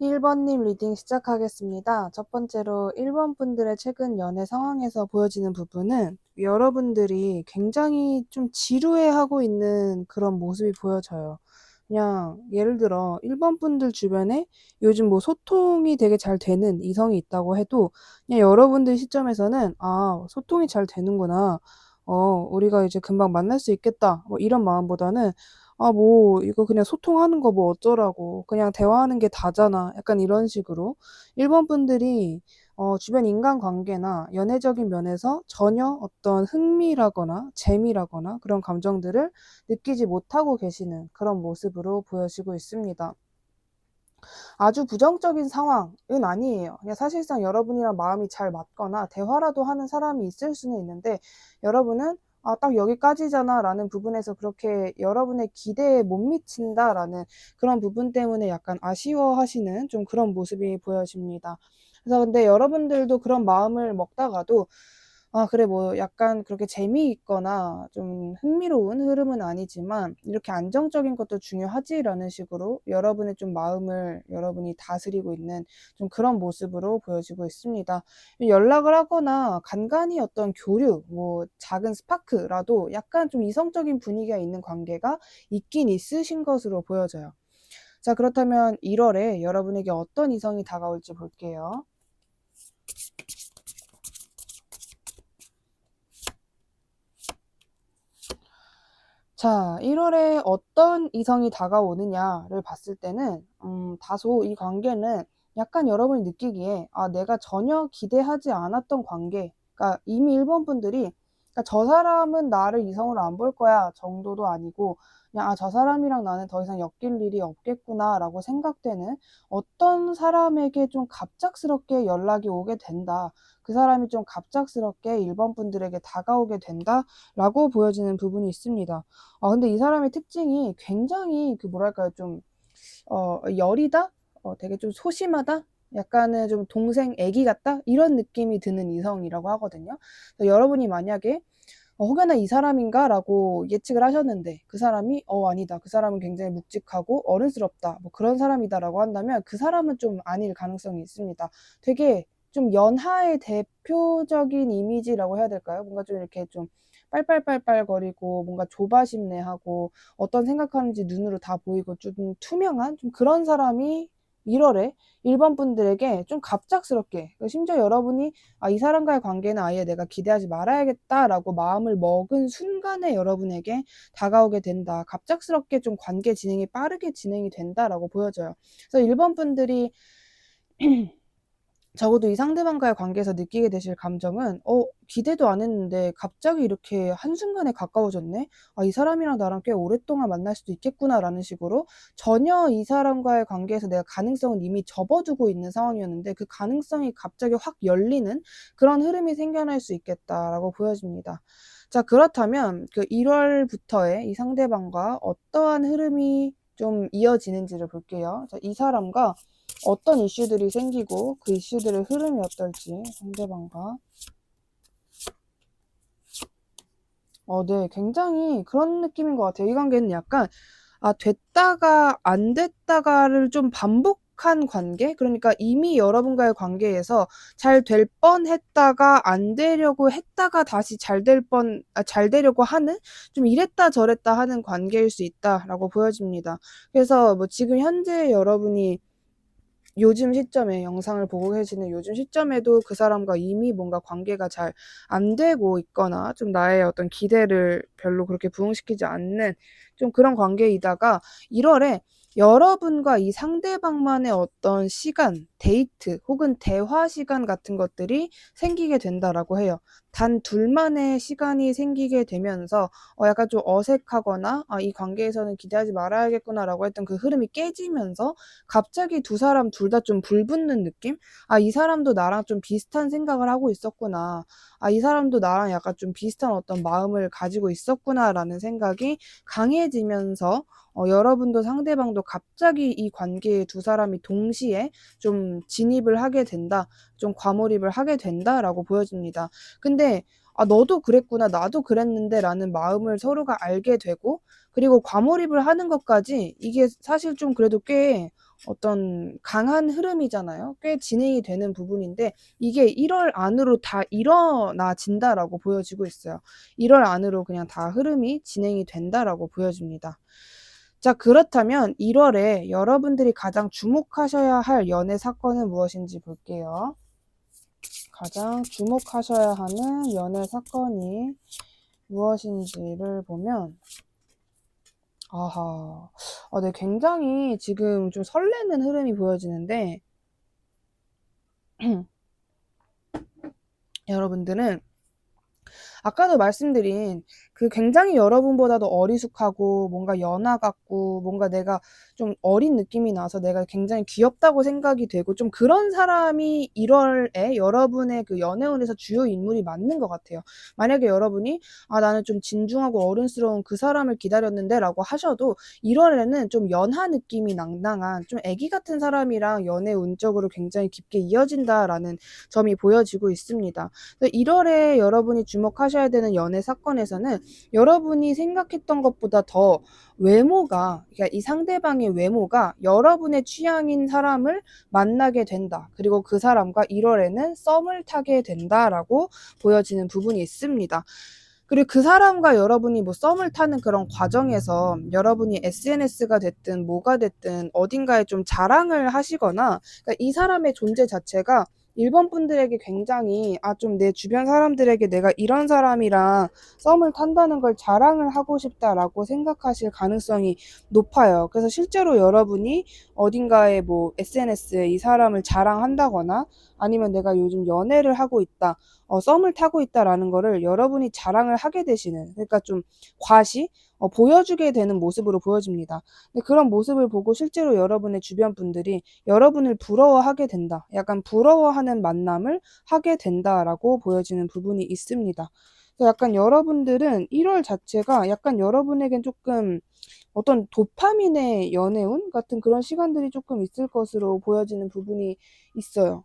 1번님 리딩 시작하겠습니다. 첫 번째로 1번 분들의 최근 연애 상황에서 보여지는 부분은 여러분들이 굉장히 좀 지루해하고 있는 그런 모습이 보여져요. 그냥 예를 들어 1번 분들 주변에 요즘 뭐 소통이 되게 잘 되는 이성이 있다고 해도 그냥 여러분들 시점에서는 소통이 잘 되는구나. 우리가 이제 금방 만날 수 있겠다. 뭐 이런 마음보다는 뭐 이거 그냥 소통하는 거 뭐 어쩌라고. 그냥 대화하는 게 다잖아. 약간 이런 식으로 1번 분들이 주변 인간관계나 연애적인 면에서 전혀 어떤 흥미라거나 재미라거나 그런 감정들을 느끼지 못하고 계시는 그런 모습으로 보여지고 있습니다. 아주 부정적인 상황은 아니에요. 그냥 사실상 여러분이랑 마음이 잘 맞거나 대화라도 하는 사람이 있을 수는 있는데 여러분은 딱 여기까지잖아 라는 부분에서 그렇게 여러분의 기대에 못 미친다라는 그런 부분 때문에 약간 아쉬워하시는 좀 그런 모습이 보여집니다. 그래서 근데 여러분들도 그런 마음을 먹다가도 그래 뭐 약간 그렇게 재미있거나 좀 흥미로운 흐름은 아니지만 이렇게 안정적인 것도 중요하지라는 식으로 여러분의 좀 마음을 여러분이 다스리고 있는 좀 그런 모습으로 보여지고 있습니다. 연락을 하거나 간간히 어떤 교류, 뭐 작은 스파크라도 약간 좀 이성적인 분위기가 있는 관계가 있긴 있으신 것으로 보여져요. 자, 그렇다면 1월에 여러분에게 어떤 이성이 다가올지 볼게요. 자, 1월에 어떤 이성이 다가오느냐를 봤을 때는 다소 이 관계는 약간 여러분이 느끼기에 내가 전혀 기대하지 않았던 관계, 그러니까 이미 1번 분들이 그러니까 저 사람은 나를 이성으로 안 볼 거야 정도도 아니고 그냥 저 사람이랑 나는 더 이상 엮일 일이 없겠구나라고 생각되는 어떤 사람에게 좀 갑작스럽게 연락이 오게 된다. 그 사람이 좀 갑작스럽게 1번 분들에게 다가오게 된다라고 보여지는 부분이 있습니다. 근데 이 사람의 특징이 굉장히 뭐랄까요, 좀, 여리다? 되게 좀 소심하다? 약간은 좀 동생 애기 같다? 이런 느낌이 드는 이성이라고 하거든요. 여러분이 만약에, 혹여나 이 사람인가? 라고 예측을 하셨는데, 그 사람이, 아니다. 그 사람은 굉장히 묵직하고 어른스럽다. 뭐 그런 사람이다. 라고 한다면, 그 사람은 좀 아닐 가능성이 있습니다. 되게 좀 연하의 대표적인 이미지라고 해야 될까요? 뭔가 좀 이렇게 좀 빨빨빨빨거리고 뭔가 조바심내하고 어떤 생각하는지 눈으로 다 보이고 좀 투명한 좀 그런 사람이 1월에 1번 분들에게 좀 갑작스럽게 심지어 여러분이 이 사람과의 관계는 아예 내가 기대하지 말아야겠다라고 마음을 먹은 순간에 여러분에게 다가오게 된다. 갑작스럽게 좀 관계 진행이 빠르게 진행이 된다라고 보여져요. 그래서 1번 분들이 적어도 이 상대방과의 관계에서 느끼게 되실 감정은 기대도 안 했는데 갑자기 이렇게 한순간에 가까워졌네? 이 사람이랑 나랑 꽤 오랫동안 만날 수도 있겠구나라는 식으로 전혀 이 사람과의 관계에서 내가 가능성은 이미 접어두고 있는 상황이었는데 그 가능성이 갑자기 확 열리는 그런 흐름이 생겨날 수 있겠다라고 보여집니다. 자, 그렇다면 그 1월부터의 이 상대방과 어떠한 흐름이 좀 이어지는지를 볼게요. 자, 이 사람과 어떤 이슈들이 생기고 그 이슈들의 흐름이 어떨지 상대방과 네, 굉장히 그런 느낌인 것 같아요. 이 관계는 약간 됐다가 안 됐다가를 좀 반복한 관계? 그러니까 이미 여러분과의 관계에서 잘 될 뻔했다가 안 되려고 했다가 다시 잘 되려고 하는 좀 이랬다 저랬다 하는 관계일 수 있다라고 보여집니다. 그래서 뭐 지금 현재 여러분이 요즘 시점에 영상을 보고 계시는 요즘 시점에도 그 사람과 이미 뭔가 관계가 잘 안 되고 있거나 좀 나의 어떤 기대를 별로 그렇게 부응시키지 않는 좀 그런 관계이다가 1월에 여러분과 이 상대방만의 어떤 시간, 데이트 혹은 대화 시간 같은 것들이 생기게 된다라고 해요. 단 둘만의 시간이 생기게 되면서 약간 좀 어색하거나 이 관계에서는 기대하지 말아야겠구나라고 했던 그 흐름이 깨지면서 갑자기 두 사람 둘 다 좀 불붙는 느낌? 이 사람도 나랑 좀 비슷한 생각을 하고 있었구나. 이 사람도 나랑 약간 좀 비슷한 어떤 마음을 가지고 있었구나라는 생각이 강해지면서 여러분도 상대방도 갑자기 이 관계에 두 사람이 동시에 좀 진입을 하게 된다. 좀 과몰입을 하게 된다라고 보여집니다. 근데 너도 그랬구나. 나도 그랬는데 라는 마음을 서로가 알게 되고 그리고 과몰입을 하는 것까지 이게 사실 좀 그래도 꽤 어떤 강한 흐름이잖아요. 꽤 진행이 되는 부분인데 이게 1월 안으로 다 일어나진다라고 보여지고 있어요. 1월 안으로 그냥 다 흐름이 진행이 된다라고 보여집니다. 자, 그렇다면 1월에 여러분들이 가장 주목하셔야 할 연애 사건은 무엇인지 볼게요. 가장 주목하셔야 하는 연애 사건이 무엇인지를 보면 아하, 네, 굉장히 지금 좀 설레는 흐름이 보여지는데 여러분들은 아까도 말씀드린 그 굉장히 여러분보다도 어리숙하고 뭔가 연하 같고 뭔가 내가 좀 어린 느낌이 나서 내가 굉장히 귀엽다고 생각이 되고 좀 그런 사람이 1월에 여러분의 그 연애운에서 주요 인물이 맞는 것 같아요. 만약에 여러분이 나는 좀 진중하고 어른스러운 그 사람을 기다렸는데 라고 하셔도 1월에는 좀 연하 느낌이 낭낭한 좀 애기 같은 사람이랑 연애 운적으로 굉장히 깊게 이어진다라는 점이 보여지고 있습니다. 1월에 여러분이 주목하셔야 되는 연애 사건에서는 여러분이 생각했던 것보다 더 외모가, 그러니까 이 상대방의 외모가 여러분의 취향인 사람을 만나게 된다. 그리고 그 사람과 1월에는 썸을 타게 된다라고 보여지는 부분이 있습니다. 그리고 그 사람과 여러분이 뭐 썸을 타는 그런 과정에서 여러분이 SNS가 됐든 뭐가 됐든 어딘가에 좀 자랑을 하시거나 그러니까 이 사람의 존재 자체가 일본 분들에게 굉장히 좀 내 주변 사람들에게 내가 이런 사람이랑 썸을 탄다는 걸 자랑을 하고 싶다라고 생각하실 가능성이 높아요. 그래서 실제로 여러분이 어딘가에 뭐 SNS에 이 사람을 자랑한다거나 아니면 내가 요즘 연애를 하고 있다. 썸을 타고 있다라는 거를 여러분이 자랑을 하게 되시는 그러니까 좀 과시 보여주게 되는 모습으로 보여집니다. 근데 그런 모습을 보고 실제로 여러분의 주변 분들이 여러분을 부러워하게 된다. 약간 부러워하는 만남을 하게 된다라고 보여지는 부분이 있습니다. 그래서 약간 여러분들은 1월 자체가 약간 여러분에겐 조금 어떤 도파민의 연애운 같은 그런 시간들이 조금 있을 것으로 보여지는 부분이 있어요.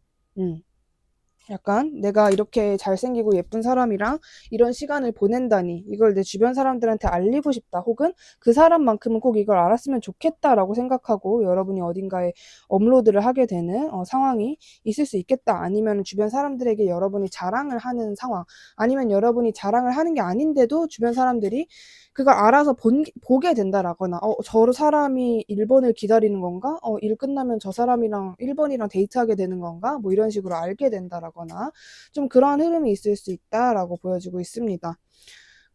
약간 내가 이렇게 잘생기고 예쁜 사람이랑 이런 시간을 보낸다니 이걸 내 주변 사람들한테 알리고 싶다 혹은 그 사람만큼은 꼭 이걸 알았으면 좋겠다라고 생각하고 여러분이 어딘가에 업로드를 하게 되는 상황이 있을 수 있겠다. 아니면 주변 사람들에게 여러분이 자랑을 하는 상황 아니면 여러분이 자랑을 하는 게 아닌데도 주변 사람들이 그걸 알아서 보게 된다라거나 저 사람이 일본을 기다리는 건가? 일 끝나면 저 사람이랑 일본이랑 데이트하게 되는 건가? 뭐 이런 식으로 알게 된다라거나 좀 그러한 흐름이 있을 수 있다라고 보여지고 있습니다.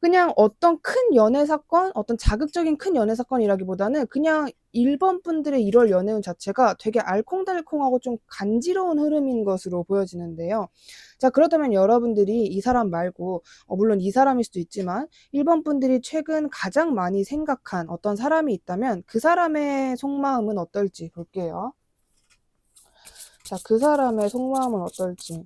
그냥 어떤 큰 연애 사건, 어떤 자극적인 큰 연애 사건이라기보다는 그냥 일본 분들의 1월 연애운 자체가 되게 알콩달콩하고 좀 간지러운 흐름인 것으로 보여지는데요. 자, 그렇다면 여러분들이 이 사람 말고, 물론 이 사람일 수도 있지만, 일본 분들이 최근 가장 많이 생각한 어떤 사람이 있다면 그 사람의 속마음은 어떨지 볼게요. 자, 그 사람의 속마음은 어떨지.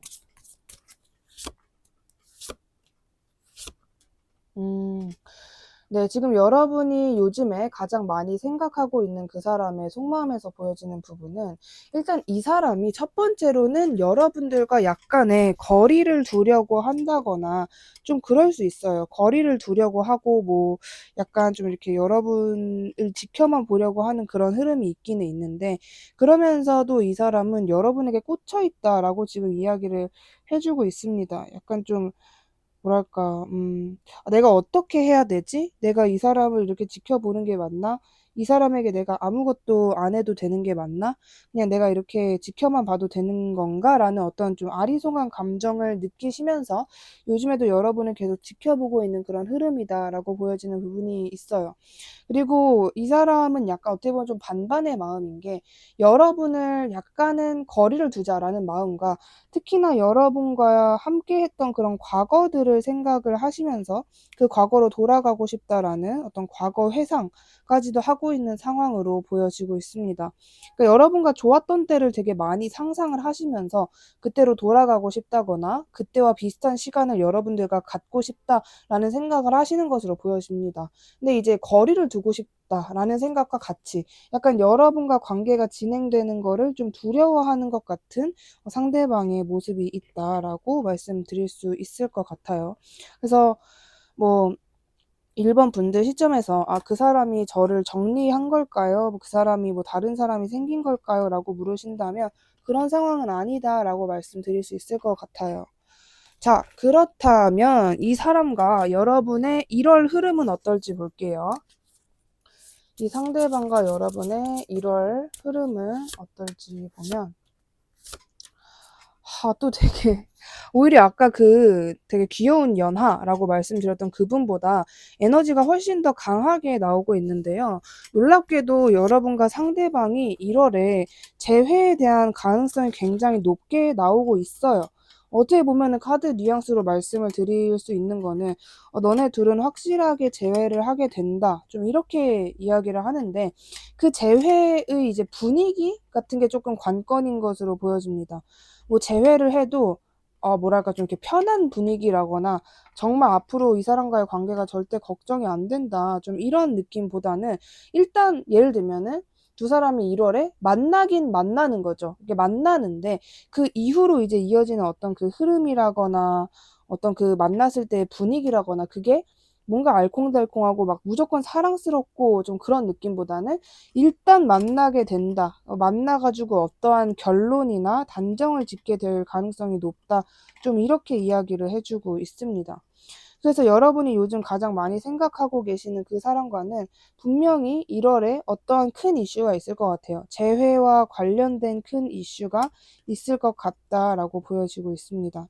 네, 지금 여러분이 요즘에 가장 많이 생각하고 있는 그 사람의 속마음에서 보여지는 부분은 일단 이 사람이 첫 번째로는 여러분들과 약간의 거리를 두려고 한다거나 좀 그럴 수 있어요. 거리를 두려고 하고 뭐 약간 좀 이렇게 여러분을 지켜만 보려고 하는 그런 흐름이 있기는 있는데 그러면서도 이 사람은 여러분에게 꽂혀 있다라고 지금 이야기를 해주고 있습니다. 약간 좀 뭐랄까, 내가 어떻게 해야 되지? 내가 이 사람을 이렇게 지켜보는 게 맞나? 이 사람에게 내가 아무것도 안 해도 되는 게 맞나? 그냥 내가 이렇게 지켜만 봐도 되는 건가? 라는 어떤 좀 아리송한 감정을 느끼시면서 요즘에도 여러분을 계속 지켜보고 있는 그런 흐름이다라고 보여지는 부분이 있어요. 그리고 이 사람은 약간 어떻게 보면 좀 반반의 마음인 게 여러분을 약간은 거리를 두자라는 마음과 특히나 여러분과 함께 했던 그런 과거들을 생각을 하시면서 그 과거로 돌아가고 싶다라는 어떤 과거 회상까지도 하고 있는 상황으로 보여지고 있습니다. 그러니까 여러분과 좋았던 때를 되게 많이 상상을 하시면서 그때로 돌아가고 싶다거나 그때와 비슷한 시간을 여러분들과 갖고 싶다라는 생각을 하시는 것으로 보여집니다. 근데 이제 거리를 두고 싶다라는 생각과 같이 약간 여러분과 관계가 진행되는 거를 좀 두려워하는 것 같은 상대방의 모습이 있다라고 말씀드릴 수 있을 것 같아요. 그래서 뭐 1번 분들 시점에서 그 사람이 저를 정리한 걸까요? 그 사람이 뭐 다른 사람이 생긴 걸까요? 라고 물으신다면 그런 상황은 아니다 라고 말씀드릴 수 있을 것 같아요. 자, 그렇다면 이 사람과 여러분의 1월 흐름은 어떨지 볼게요. 이 상대방과 여러분의 1월 흐름은 어떨지 보면 또 되게 오히려 아까 그 되게 귀여운 연하라고 말씀드렸던 그분보다 에너지가 훨씬 더 강하게 나오고 있는데요. 놀랍게도 여러분과 상대방이 1월에 재회에 대한 가능성이 굉장히 높게 나오고 있어요. 어떻게 보면은 카드 뉘앙스로 말씀을 드릴 수 있는 거는 너네 둘은 확실하게 재회를 하게 된다. 좀 이렇게 이야기를 하는데 그 재회의 이제 분위기 같은 게 조금 관건인 것으로 보여집니다. 뭐 재회를 해도 뭐랄까 좀 이렇게 편한 분위기라거나 정말 앞으로 이 사람과의 관계가 절대 걱정이 안 된다. 좀 이런 느낌보다는 일단 예를 들면은 두 사람이 1월에 만나긴 만나는 거죠. 이게 만나는데 그 이후로 이제 이어지는 어떤 그 흐름이라거나 어떤 그 만났을 때의 분위기라거나 그게 뭔가 알콩달콩하고 막 무조건 사랑스럽고 좀 그런 느낌보다는 일단 만나게 된다. 만나가지고 어떠한 결론이나 단정을 짓게 될 가능성이 높다. 좀 이렇게 이야기를 해주고 있습니다. 그래서 여러분이 요즘 가장 많이 생각하고 계시는 그 사람과는 분명히 1월에 어떠한 큰 이슈가 있을 것 같아요. 재회와 관련된 큰 이슈가 있을 것 같다라고 보여지고 있습니다.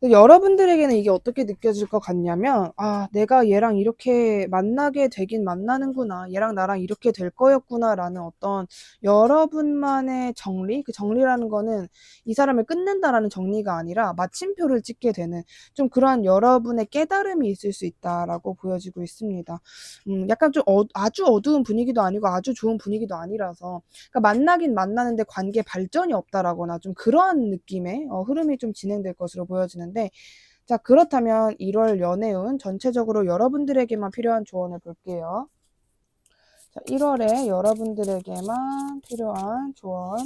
여러분들에게는 이게 어떻게 느껴질 것 같냐면 내가 얘랑 이렇게 만나게 되긴 만나는구나. 얘랑 나랑 이렇게 될 거였구나 라는 어떤 여러분만의 정리? 그 정리라는 거는 이 사람을 끝낸다라는 정리가 아니라 마침표를 찍게 되는 좀 그러한 여러분의 깨달음이 있을 수 있다라고 보여지고 있습니다. 약간 좀 아주 어두운 분위기도 아니고 아주 좋은 분위기도 아니라서 그러니까 만나긴 만나는데 관계 발전이 없다라거나 좀 그러한 느낌의 흐름이 좀 진행될 것으로 보여지는데 자, 그렇다면 1월 연애운 전체적으로 여러분들에게만 필요한 조언을 볼게요. 자, 1월에 여러분들에게만 필요한 조언.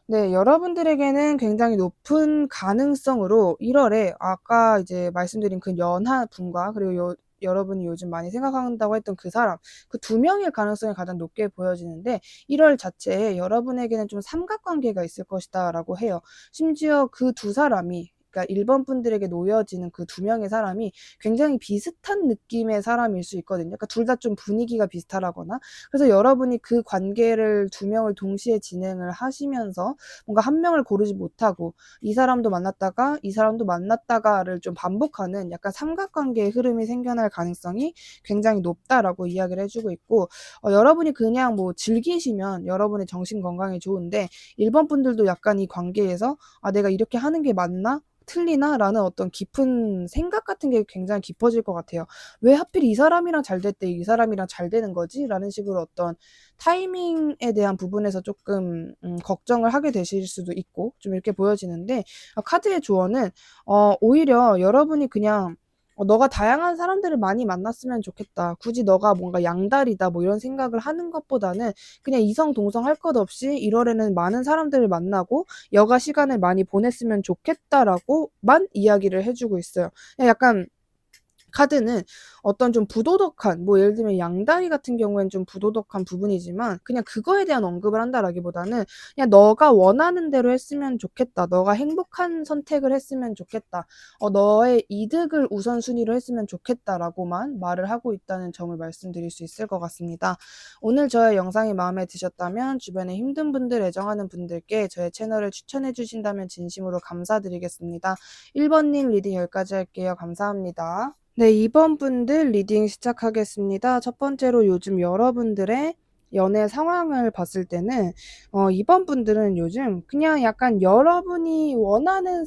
네, 여러분들에게는 굉장히 높은 가능성으로 1월에 아까 이제 말씀드린 그 연하 분과 그리고 여러분이 요즘 많이 생각한다고 했던 그 사람, 그 두 명의 가능성이 가장 높게 보여지는데 1월 자체에 여러분에게는 좀 삼각관계가 있을 것이다 라고 해요. 심지어 그 두 사람이 그러니까 1번 분들에게 놓여지는 그 두 명의 사람이 굉장히 비슷한 느낌의 사람일 수 있거든요. 그러니까 둘 다 좀 분위기가 비슷하다거나 그래서 여러분이 그 관계를 두 명을 동시에 진행을 하시면서 뭔가 한 명을 고르지 못하고 이 사람도 만났다가 이 사람도 만났다가를 좀 반복하는 약간 삼각관계의 흐름이 생겨날 가능성이 굉장히 높다라고 이야기를 해주고 있고 여러분이 그냥 뭐 즐기시면 여러분의 정신 건강에 좋은데 1번 분들도 약간 이 관계에서 내가 이렇게 하는 게 맞나? 틀리나? 라는 어떤 깊은 생각 같은 게 굉장히 깊어질 것 같아요. 왜 하필 이 사람이랑 잘 될 때 이 사람이랑 잘 되는 거지? 라는 식으로 어떤 타이밍에 대한 부분에서 조금 걱정을 하게 되실 수도 있고 좀 이렇게 보여지는데 카드의 조언은 오히려 여러분이 그냥 너가 다양한 사람들을 많이 만났으면 좋겠다. 굳이 너가 뭔가 양다리다 뭐 이런 생각을 하는 것보다는 그냥 이성 동성 할 것 없이 1월에는 많은 사람들을 만나고 여가 시간을 많이 보냈으면 좋겠다라고만 이야기를 해주고 있어요. 약간 카드는 어떤 좀 부도덕한 뭐 예를 들면 양다리 같은 경우에는 좀 부도덕한 부분이지만 그냥 그거에 대한 언급을 한다라기보다는 그냥 너가 원하는 대로 했으면 좋겠다. 너가 행복한 선택을 했으면 좋겠다. 너의 이득을 우선순위로 했으면 좋겠다라고만 말을 하고 있다는 점을 말씀드릴 수 있을 것 같습니다. 오늘 저의 영상이 마음에 드셨다면 주변에 힘든 분들, 애정하는 분들께 저의 채널을 추천해 주신다면 진심으로 감사드리겠습니다. 1번님 리딩 여기까지 할게요. 감사합니다. 네, 2번 분들 리딩 시작하겠습니다. 첫 번째로 요즘 여러분들의 연애 상황을 봤을 때는 2번 분들은 요즘 그냥 약간 여러분이 원하는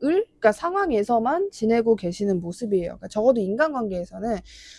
그러니까 상황에서만 지내고 계시는 모습이에요. 그러니까 적어도 인간관계에서는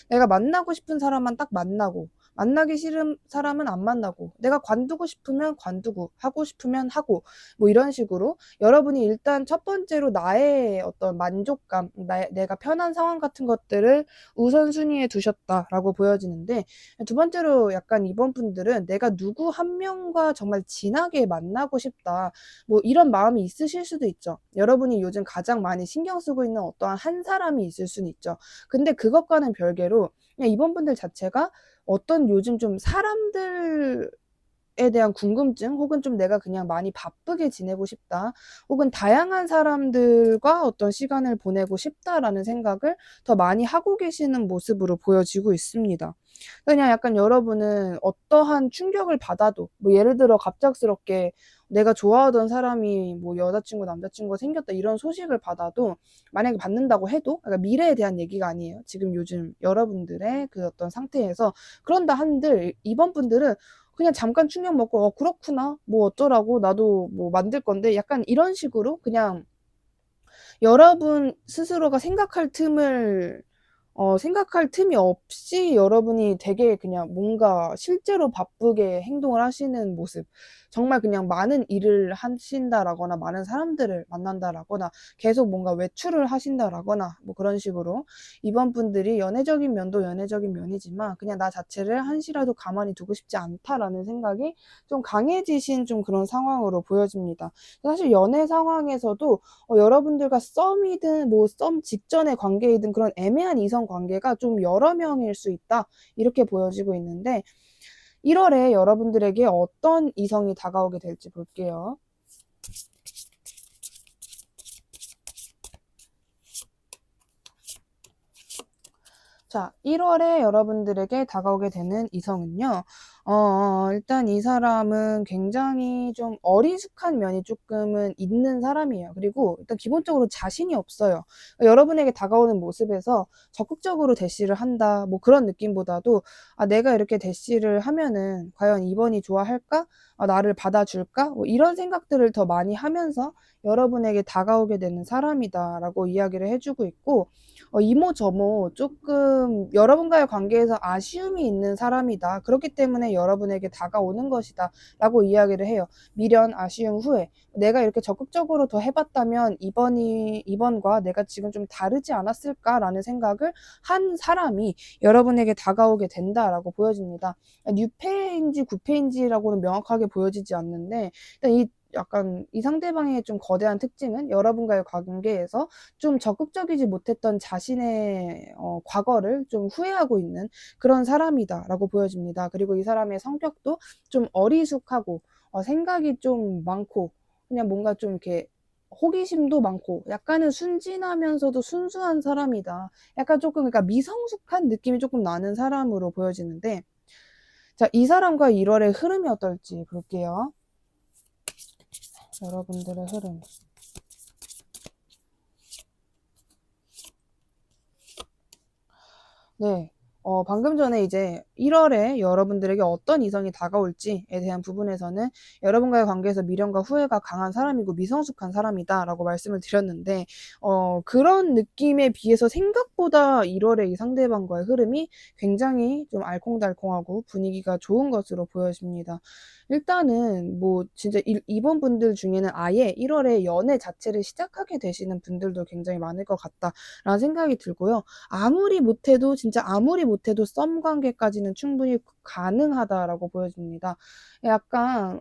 내가 만나고 싶은 사람만 딱 만나고 만나기 싫은 사람은 안 만나고, 내가 관두고 싶으면 관두고, 하고 싶으면 하고, 뭐 이런 식으로 여러분이 일단 첫 번째로 나의 어떤 만족감, 내가 편한 상황 같은 것들을 우선순위에 두셨다라고 보여지는데, 두 번째로 약간 이번 분들은 내가 누구 한 명과 정말 진하게 만나고 싶다, 뭐 이런 마음이 있으실 수도 있죠. 여러분이 요즘 가장 많이 신경 쓰고 있는 어떠한 한 사람이 있을 수는 있죠. 근데 그것과는 별개로 그냥 이번 분들 자체가 어떤 요즘 좀 사람들에 대한 궁금증, 혹은 좀 내가 그냥 많이 바쁘게 지내고 싶다, 혹은 다양한 사람들과 어떤 시간을 보내고 싶다라는 생각을 더 많이 하고 계시는 모습으로 보여지고 있습니다. 그냥 약간 여러분은 어떠한 충격을 받아도, 뭐 예를 들어 갑작스럽게 내가 좋아하던 사람이 뭐 여자친구, 남자친구가 생겼다, 이런 소식을 받아도, 만약에 받는다고 해도, 그러니까 미래에 대한 얘기가 아니에요. 지금 요즘 여러분들의 그 어떤 상태에서 그런다 한들 이번 분들은 그냥 잠깐 충격 먹고 그렇구나, 뭐 어쩌라고, 나도 뭐 만들 건데, 약간 이런 식으로 그냥 여러분 스스로가 생각할 틈이 없이 여러분이 되게 그냥 뭔가 실제로 바쁘게 행동을 하시는 모습, 정말 그냥 많은 일을 하신다라거나 많은 사람들을 만난다라거나 계속 뭔가 외출을 하신다라거나 뭐 그런 식으로 이번 분들이 연애적인 면도 연애적인 면이지만 그냥 나 자체를 한시라도 가만히 두고 싶지 않다라는 생각이 좀 강해지신 좀 그런 상황으로 보여집니다. 사실 연애 상황에서도 여러분들과 썸이든 뭐 썸 직전의 관계이든 그런 애매한 이성 관계가 좀 여러 명일 수 있다, 이렇게 보여지고 있는데, 1월에 여러분들에게 어떤 이성이 다가오게 될지 볼게요. 자, 1월에 여러분들에게 다가오게 되는 이성은요, 일단 이 사람은 굉장히 좀 어리숙한 면이 조금은 있는 사람이에요. 그리고 일단 기본적으로 자신이 없어요. 여러분에게 다가오는 모습에서 적극적으로 대시를 한다, 뭐 그런 느낌보다도, 내가 이렇게 대시를 하면은 과연 이번이 좋아할까? 나를 받아줄까? 뭐 이런 생각들을 더 많이 하면서 여러분에게 다가오게 되는 사람이다라고 이야기를 해주고 있고, 이모저모 조금 여러분과의 관계에서 아쉬움이 있는 사람이다, 그렇기 때문에 여러분에게 다가오는 것이다 라고 이야기를 해요. 미련, 아쉬움 후에 내가 이렇게 적극적으로 더 해봤다면 이번과 내가 지금 좀 다르지 않았을까라는 생각을 한 사람이 여러분에게 다가오게 된다라고 보여집니다. 뉴페인지 구페인지라고는 명확하게 보여지지 않는데, 일단 약간 이 상대방의 좀 거대한 특징은 여러분과의 관계에서 좀 적극적이지 못했던 자신의 과거를 좀 후회하고 있는 그런 사람이다라고 보여집니다. 그리고 이 사람의 성격도 좀 어리숙하고 생각이 좀 많고, 그냥 뭔가 좀 이렇게 호기심도 많고 약간은 순진하면서도 순수한 사람이다. 약간 조금 그러니까 미성숙한 느낌이 조금 나는 사람으로 보여지는데, 자, 이 사람과 1월의 흐름이 어떨지 볼게요. 여러분들의 흐름. 네. 방금 전에 이제 1월에 여러분들에게 어떤 이성이 다가올지에 대한 부분에서는 여러분과의 관계에서 미련과 후회가 강한 사람이고 미성숙한 사람이다라고 말씀을 드렸는데, 그런 느낌에 비해서 생각보다 1월에 이 상대방과의 흐름이 굉장히 좀 알콩달콩하고 분위기가 좋은 것으로 보여집니다. 일단은 뭐 진짜 이번 분들 중에는 아예 1월에 연애 자체를 시작하게 되시는 분들도 굉장히 많을 것 같다라는 생각이 들고요. 진짜 아무리 못해도 썸 관계까지는 충분히 가능하다라고 보여집니다. 약간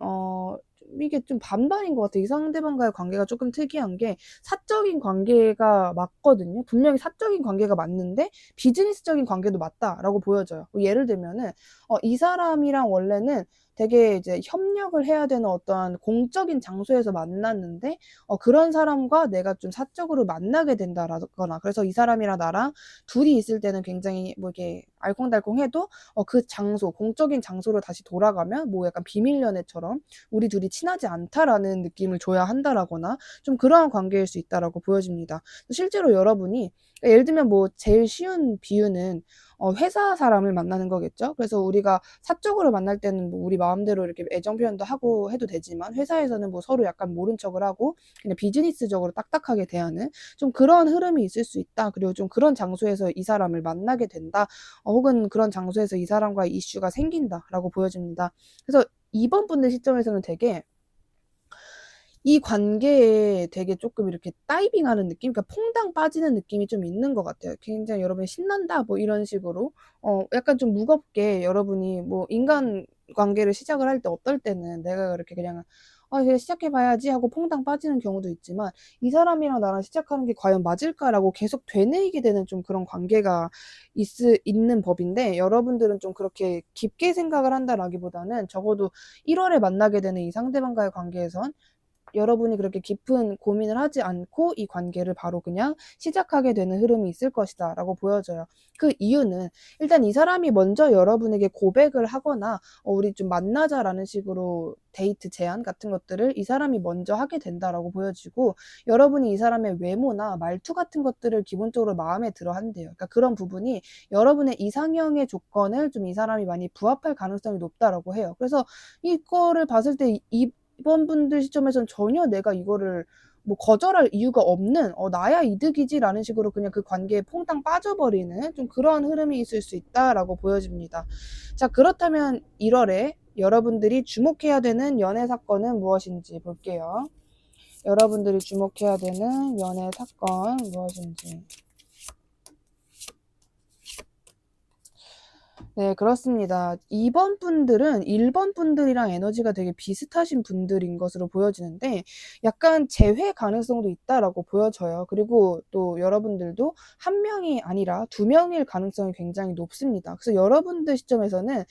이게 좀 반반인 것 같아요. 이 상대방과의 관계가 조금 특이한 게 사적인 관계가 맞거든요. 분명히 사적인 관계가 맞는데 비즈니스적인 관계도 맞다라고 보여져요. 뭐 예를 들면은 이 사람이랑 원래는 되게 이제 협력을 해야 되는 어떠한 공적인 장소에서 만났는데, 그런 사람과 내가 좀 사적으로 만나게 된다라거나, 그래서 이 사람이랑 나랑 둘이 있을 때는 굉장히 뭐 이렇게 알콩달콩해도 그 장소, 공적인 장소로 다시 돌아가면 뭐 약간 비밀 연애처럼 우리 둘이 친하지 않다라는 느낌을 줘야 한다라거나, 좀 그러한 관계일 수 있다라고 보여집니다. 실제로 여러분이, 예를 들면 뭐 제일 쉬운 비유는 회사 사람을 만나는 거겠죠. 그래서 우리가 사적으로 만날 때는 뭐 우리 마음대로 이렇게 애정 표현도 하고 해도 되지만 회사에서는 뭐 서로 약간 모른 척을 하고 그냥 비즈니스적으로 딱딱하게 대하는 좀 그런 흐름이 있을 수 있다. 그리고 좀 그런 장소에서 이 사람을 만나게 된다. 혹은 그런 장소에서 이 사람과의 이슈가 생긴다라고 보여집니다. 그래서 이번 분들 시점에서는 되게 이 관계에 되게 조금 이렇게 다이빙하는 느낌? 그러니까 퐁당 빠지는 느낌이 좀 있는 것 같아요. 굉장히 여러분이 신난다 뭐 이런 식으로 약간 좀 무겁게 여러분이 뭐 인간 관계를 시작을 할 때 어떨 때는 내가 그렇게 그냥 그냥 시작해 봐야지 하고 퐁당 빠지는 경우도 있지만 이 사람이랑 나랑 시작하는 게 과연 맞을까라고 계속 되뇌이게 되는 좀 그런 관계가 있는 법인데 여러분들은 좀 그렇게 깊게 생각을 한다라기보다는 적어도 1월에 만나게 되는 이 상대방과의 관계에선 여러분이 그렇게 깊은 고민을 하지 않고 이 관계를 바로 그냥 시작하게 되는 흐름이 있을 것이다 라고 보여져요. 그 이유는 일단 이 사람이 먼저 여러분에게 고백을 하거나 우리 좀 만나자라는 식으로 데이트 제안 같은 것들을 이 사람이 먼저 하게 된다라고 보여지고 여러분이 이 사람의 외모나 말투 같은 것들을 기본적으로 마음에 들어 한대요. 그러니까 그런 부분이 여러분의 이상형의 조건을 좀 이 사람이 많이 부합할 가능성이 높다라고 해요. 그래서 이거를 봤을 때 이번 분들 시점에선 전혀 내가 이거를 뭐 거절할 이유가 없는 나야 이득이지라는 식으로 그냥 그 관계에 퐁당 빠져버리는 좀 그런 흐름이 있을 수 있다라고 보여집니다. 자, 그렇다면 1월에 여러분들이 주목해야 되는 연애 사건은 무엇인지 볼게요. 여러분들이 주목해야 되는 연애 사건 무엇인지. 네, 그렇습니다. 2번 분들은 1번 분들이랑 에너지가 되게 비슷하신 분들인 것으로 보여지는데 약간 재회 가능성도 있다라고 보여져요. 그리고 또 여러분들도 한 명이 아니라 두 명일 가능성이 굉장히 높습니다. 그래서 여러분들 시점에서는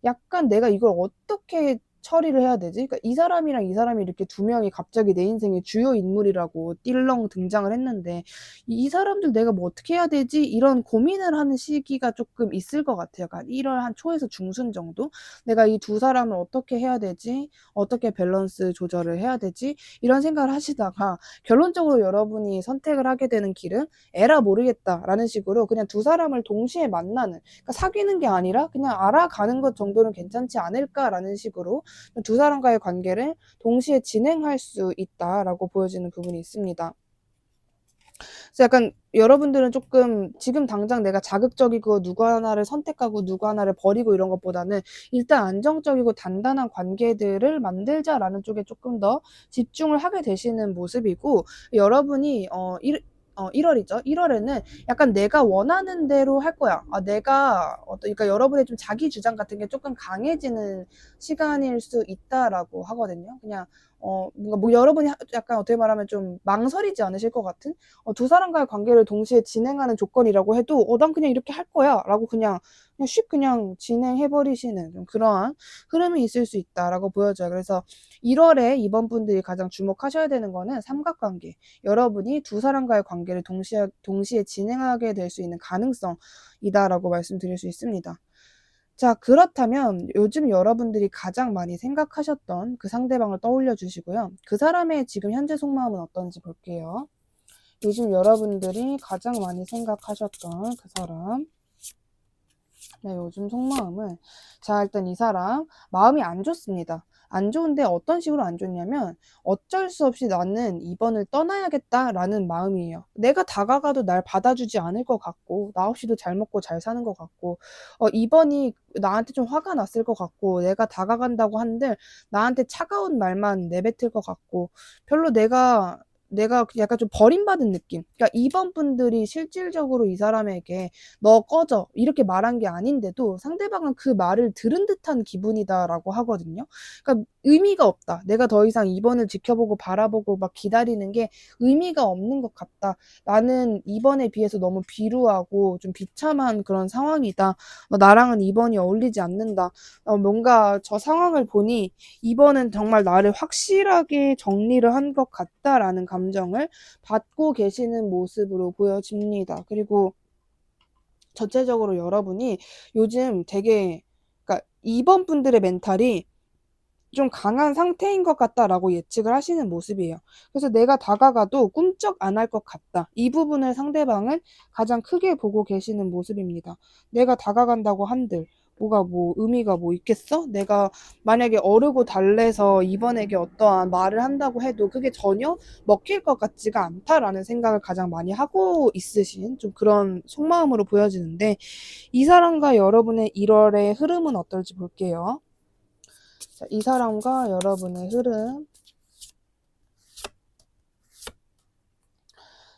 약간 내가 이걸 어떻게 처리를 해야 되지? 그러니까 이 사람이랑 이 사람이 이렇게 두 명이 갑자기 내 인생의 주요 인물이라고 띠렁 등장을 했는데 이 사람들 내가 뭐 어떻게 해야 되지? 이런 고민을 하는 시기가 조금 있을 것 같아요. 그러니까 1월 한 초에서 중순 정도? 내가 이 두 사람을 어떻게 해야 되지? 어떻게 밸런스 조절을 해야 되지? 이런 생각을 하시다가 결론적으로 여러분이 선택을 하게 되는 길은 에라 모르겠다라는 식으로 그냥 두 사람을 동시에 만나는, 그러니까 사귀는 게 아니라 그냥 알아가는 것 정도는 괜찮지 않을까라는 식으로 두 사람과의 관계를 동시에 진행할 수 있다라고 보여지는 부분이 있습니다. 그래서 약간 여러분들은 조금 지금 당장 내가 자극적이고 누구 하나를 선택하고 누구 하나를 버리고 이런 것보다는 일단 안정적이고 단단한 관계들을 만들자라는 쪽에 조금 더 집중을 하게 되시는 모습이고 여러분이 1월이죠. 1월에는 약간 내가 원하는 대로 할 거야. 그러니까 여러분의 좀 자기 주장 같은 게 조금 강해지는 시간일 수 있다라고 하거든요. 그냥 뭔가 뭐 여러분이 약간 어떻게 말하면 좀 망설이지 않으실 것 같은 두 사람과의 관계를 동시에 진행하는 조건이라고 해도 난 그냥 이렇게 할 거야 라고 그냥 쉽 그냥 진행해 버리시는 좀 그러한 흐름이 있을 수 있다라고 보여져요. 그래서 1월에 이번 분들이 가장 주목하셔야 되는 거는 삼각관계, 여러분이 두 사람과의 관계를 동시에 진행하게 될 수 있는 가능성이다라고 말씀드릴 수 있습니다. 자, 그렇다면 요즘 여러분들이 가장 많이 생각하셨던 그 상대방을 떠올려 주시고요. 그 사람의 지금 현재 속마음은 어떤지 볼게요. 요즘 여러분들이 가장 많이 생각하셨던 그 사람. 네, 요즘 속마음은. 자, 일단 이 사람 마음이 안 좋습니다. 안 좋은데 어떤 식으로 안 좋냐면 어쩔 수 없이 나는 이번을 떠나야겠다라는 마음이에요. 내가 다가가도 날 받아주지 않을 것 같고 나 없이도 잘 먹고 잘 사는 것 같고 이번이 나한테 좀 화가 났을 것 같고 내가 다가간다고 한들 나한테 차가운 말만 내뱉을 것 같고 별로 내가 약간 좀 버림받은 느낌. 그러니까 이번 분들이 실질적으로 이 사람에게 너 꺼져 이렇게 말한 게 아닌데도 상대방은 그 말을 들은 듯한 기분이다라고 하거든요. 그러니까 의미가 없다. 내가 더 이상 이번을 지켜보고 바라보고 막 기다리는 게 의미가 없는 것 같다. 나는 이번에 비해서 너무 비루하고 좀 비참한 그런 상황이다. 나랑은 이번이 어울리지 않는다. 뭔가 저 상황을 보니 이번은 정말 나를 확실하게 정리를 한 것 같다라는 감정을 받고 계시는 모습으로 보여집니다. 그리고 전체적으로 여러분이 요즘 되게, 그러니까 2번 분들의 멘탈이 좀 강한 상태인 것 같다라고 예측을 하시는 모습이에요. 그래서 내가 다가가도 꿈쩍 안 할 것 같다. 이 부분을 상대방은 가장 크게 보고 계시는 모습입니다. 내가 다가간다고 한들 뭐가 뭐 의미가 뭐 있겠어? 내가 만약에 어르고 달래서 이번에게 어떠한 말을 한다고 해도 그게 전혀 먹힐 것 같지가 않다라는 생각을 가장 많이 하고 있으신 좀 그런 속마음으로 보여지는데, 이 사람과 여러분의 1월의 흐름은 어떨지 볼게요. 자, 이 사람과 여러분의 흐름.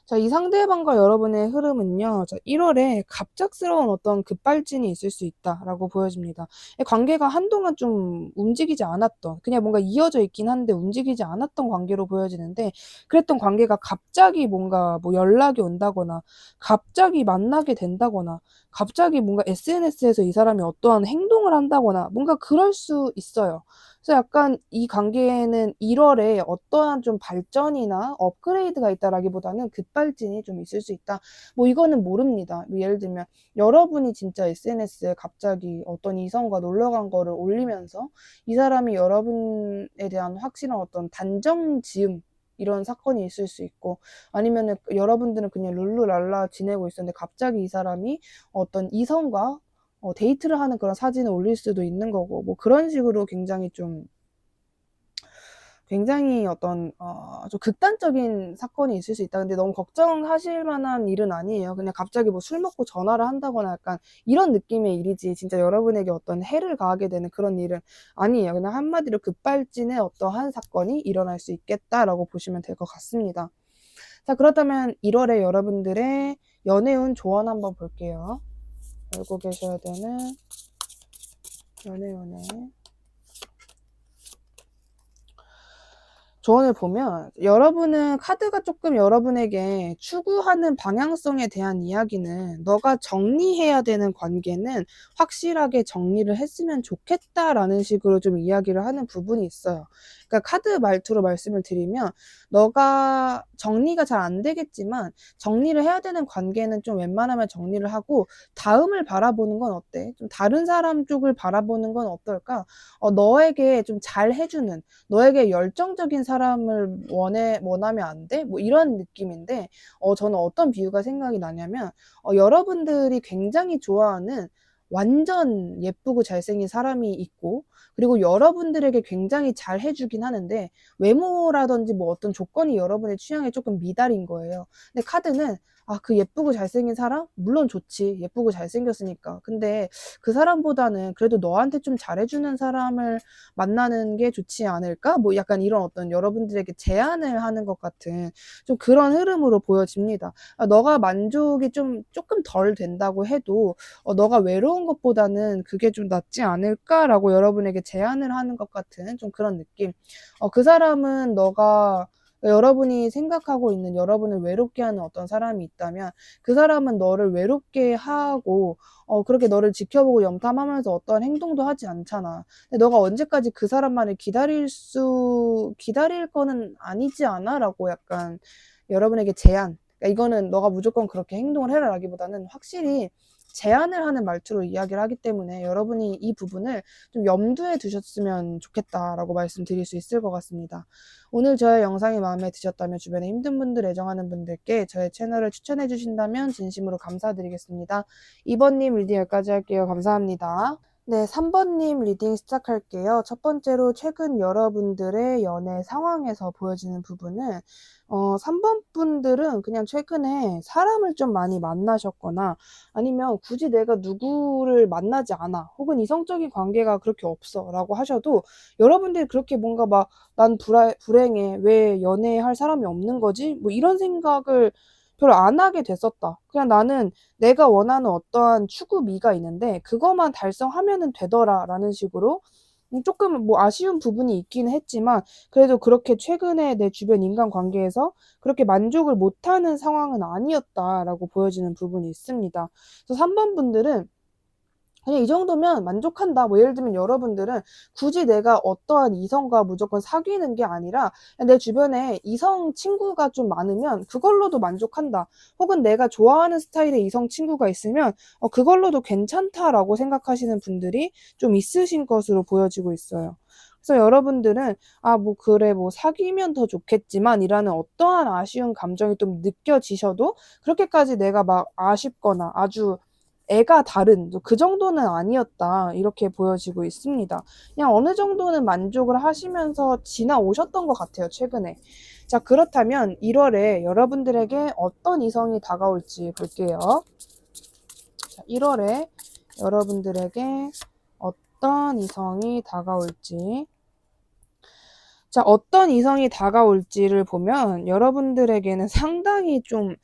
자, 이 상대방과 여러분의 흐름은요, 자, 1월에 갑작스러운 어떤 급발진이 있을 수 있다라고 보여집니다. 관계가 한동안 좀 움직이지 않았던, 그냥 뭔가 이어져 있긴 한데 움직이지 않았던 관계로 보여지는데, 그랬던 관계가 갑자기 뭔가 뭐 연락이 온다거나, 갑자기 만나게 된다거나, 갑자기 뭔가 SNS에서 이 사람이 어떠한 행동을 한다거나, 뭔가 그럴 수 있어요. 그래서 약간 이 관계에는 1월에 어떠한 좀 발전이나 업그레이드가 있다라기보다는 급발진이 좀 있을 수 있다. 뭐 이거는 모릅니다. 뭐 예를 들면 여러분이 진짜 SNS에 갑자기 어떤 이성과 놀러 간 거를 올리면서 이 사람이 여러분에 대한 확실한 어떤 단정 지음 이런 사건이 있을 수 있고, 아니면은 여러분들은 그냥 룰루랄라 지내고 있었는데 갑자기 이 사람이 어떤 이성과 데이트를 하는 그런 사진을 올릴 수도 있는 거고, 뭐 그런 식으로 굉장히 어떤 좀 극단적인 사건이 있을 수 있다. 근데 너무 걱정하실 만한 일은 아니에요. 그냥 갑자기 뭐 술 먹고 전화를 한다거나 약간 이런 느낌의 일이지 진짜 여러분에게 어떤 해를 가하게 되는 그런 일은 아니에요. 그냥 한마디로 급발진의 어떠한 사건이 일어날 수 있겠다라고 보시면 될 것 같습니다. 자, 그렇다면 1월에 여러분들의 연애운 조언 한번 볼게요. 알고 계셔야 되는 연애. 조언을 보면 여러분은 카드가 조금 여러분에게 추구하는 방향성에 대한 이야기는, 너가 정리해야 되는 관계는 확실하게 정리를 했으면 좋겠다라는 식으로 좀 이야기를 하는 부분이 있어요. 그러니까 카드 말투로 말씀을 드리면, 너가 정리가 잘 안 되겠지만 정리를 해야 되는 관계는 좀 웬만하면 정리를 하고 다음을 바라보는 건 어때? 좀 다른 사람 쪽을 바라보는 건 어떨까? 너에게 좀 잘 해주는, 너에게 열정적인 사람을 원하면 안 돼? 뭐 이런 느낌인데, 저는 어떤 비유가 생각이 나냐면, 여러분들이 굉장히 좋아하는 완전 예쁘고 잘생긴 사람이 있고, 그리고 여러분들에게 굉장히 잘 해주긴 하는데 외모라든지 뭐 어떤 조건이 여러분의 취향에 조금 미달인 거예요. 근데 카드는 그 예쁘고 잘생긴 사람? 물론 좋지. 예쁘고 잘생겼으니까. 근데 그 사람보다는 그래도 너한테 좀 잘해주는 사람을 만나는 게 좋지 않을까? 뭐 약간 이런 어떤 여러분들에게 제안을 하는 것 같은 좀 그런 흐름으로 보여집니다. 너가 만족이 조금 덜 된다고 해도 너가 외로운 것보다는 그게 좀 낫지 않을까라고 여러분에게 제안을 하는 것 같은 좀 그런 느낌. 그 사람은 여러분이 생각하고 있는, 여러분을 외롭게 하는 어떤 사람이 있다면 그 사람은 너를 외롭게 하고 그렇게 너를 지켜보고 염탐하면서 어떤 행동도 하지 않잖아. 근데 너가 언제까지 그 사람만을 기다릴 거는 아니지 않아? 라고 약간 여러분에게 제안. 그러니까 이거는 너가 무조건 그렇게 행동을 해라 라기보다는 확실히 제안을 하는 말투로 이야기를 하기 때문에 여러분이 이 부분을 좀 염두에 두셨으면 좋겠다라고 말씀드릴 수 있을 것 같습니다. 오늘 저의 영상이 마음에 드셨다면 주변에 힘든 분들, 애정하는 분들께 저의 채널을 추천해 주신다면 진심으로 감사드리겠습니다. 2번님 리딩 여기까지 할게요. 감사합니다. 네, 3번님 리딩 시작할게요. 첫 번째로 최근 여러분들의 연애 상황에서 보여지는 부분은 3번 분들은 그냥 최근에 사람을 좀 많이 만나셨거나, 아니면 굳이 내가 누구를 만나지 않아, 혹은 이성적인 관계가 그렇게 없어 라고 하셔도, 여러분들이 그렇게 뭔가 막 난 불행해, 왜 연애할 사람이 없는 거지? 뭐 이런 생각을 별로 안 하게 됐었다. 그냥 나는 내가 원하는 어떠한 추구미가 있는데 그것만 달성하면은 되더라 라는 식으로 조금 뭐 아쉬운 부분이 있긴 했지만, 그래도 그렇게 최근에 내 주변 인간관계에서 그렇게 만족을 못하는 상황은 아니었다라고 보여지는 부분이 있습니다. 그래서 3번 분들은 그냥 이 정도면 만족한다. 뭐 예를 들면 여러분들은 굳이 내가 어떠한 이성과 무조건 사귀는 게 아니라 내 주변에 이성 친구가 좀 많으면 그걸로도 만족한다. 혹은 내가 좋아하는 스타일의 이성 친구가 있으면 그걸로도 괜찮다라고 생각하시는 분들이 좀 있으신 것으로 보여지고 있어요. 그래서 여러분들은 뭐 그래 뭐 사귀면 더 좋겠지만 이라는 어떠한 아쉬운 감정이 좀 느껴지셔도 그렇게까지 내가 막 아쉽거나 아주 애가 다른 그 정도는 아니었다 이렇게 보여지고 있습니다. 그냥 어느 정도는 만족을 하시면서 지나오셨던 것 같아요, 최근에. 자, 그렇다면 1월에 여러분들에게 어떤 이성이 다가올지 볼게요. 자, 1월에 여러분들에게 어떤 이성이 다가올지. 자, 어떤 이성이 다가올지를 보면 여러분들에게는 상당히 좀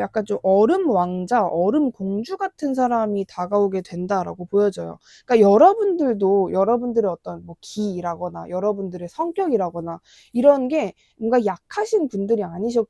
약간 좀 얼음 왕자, 얼음 공주 같은 사람이 다가오게 된다라고 보여져요. 그러니까 여러분들도 여러분들의 어떤 뭐 기라거나 여러분들의 성격이라거나 이런 게 뭔가 약하신 분들이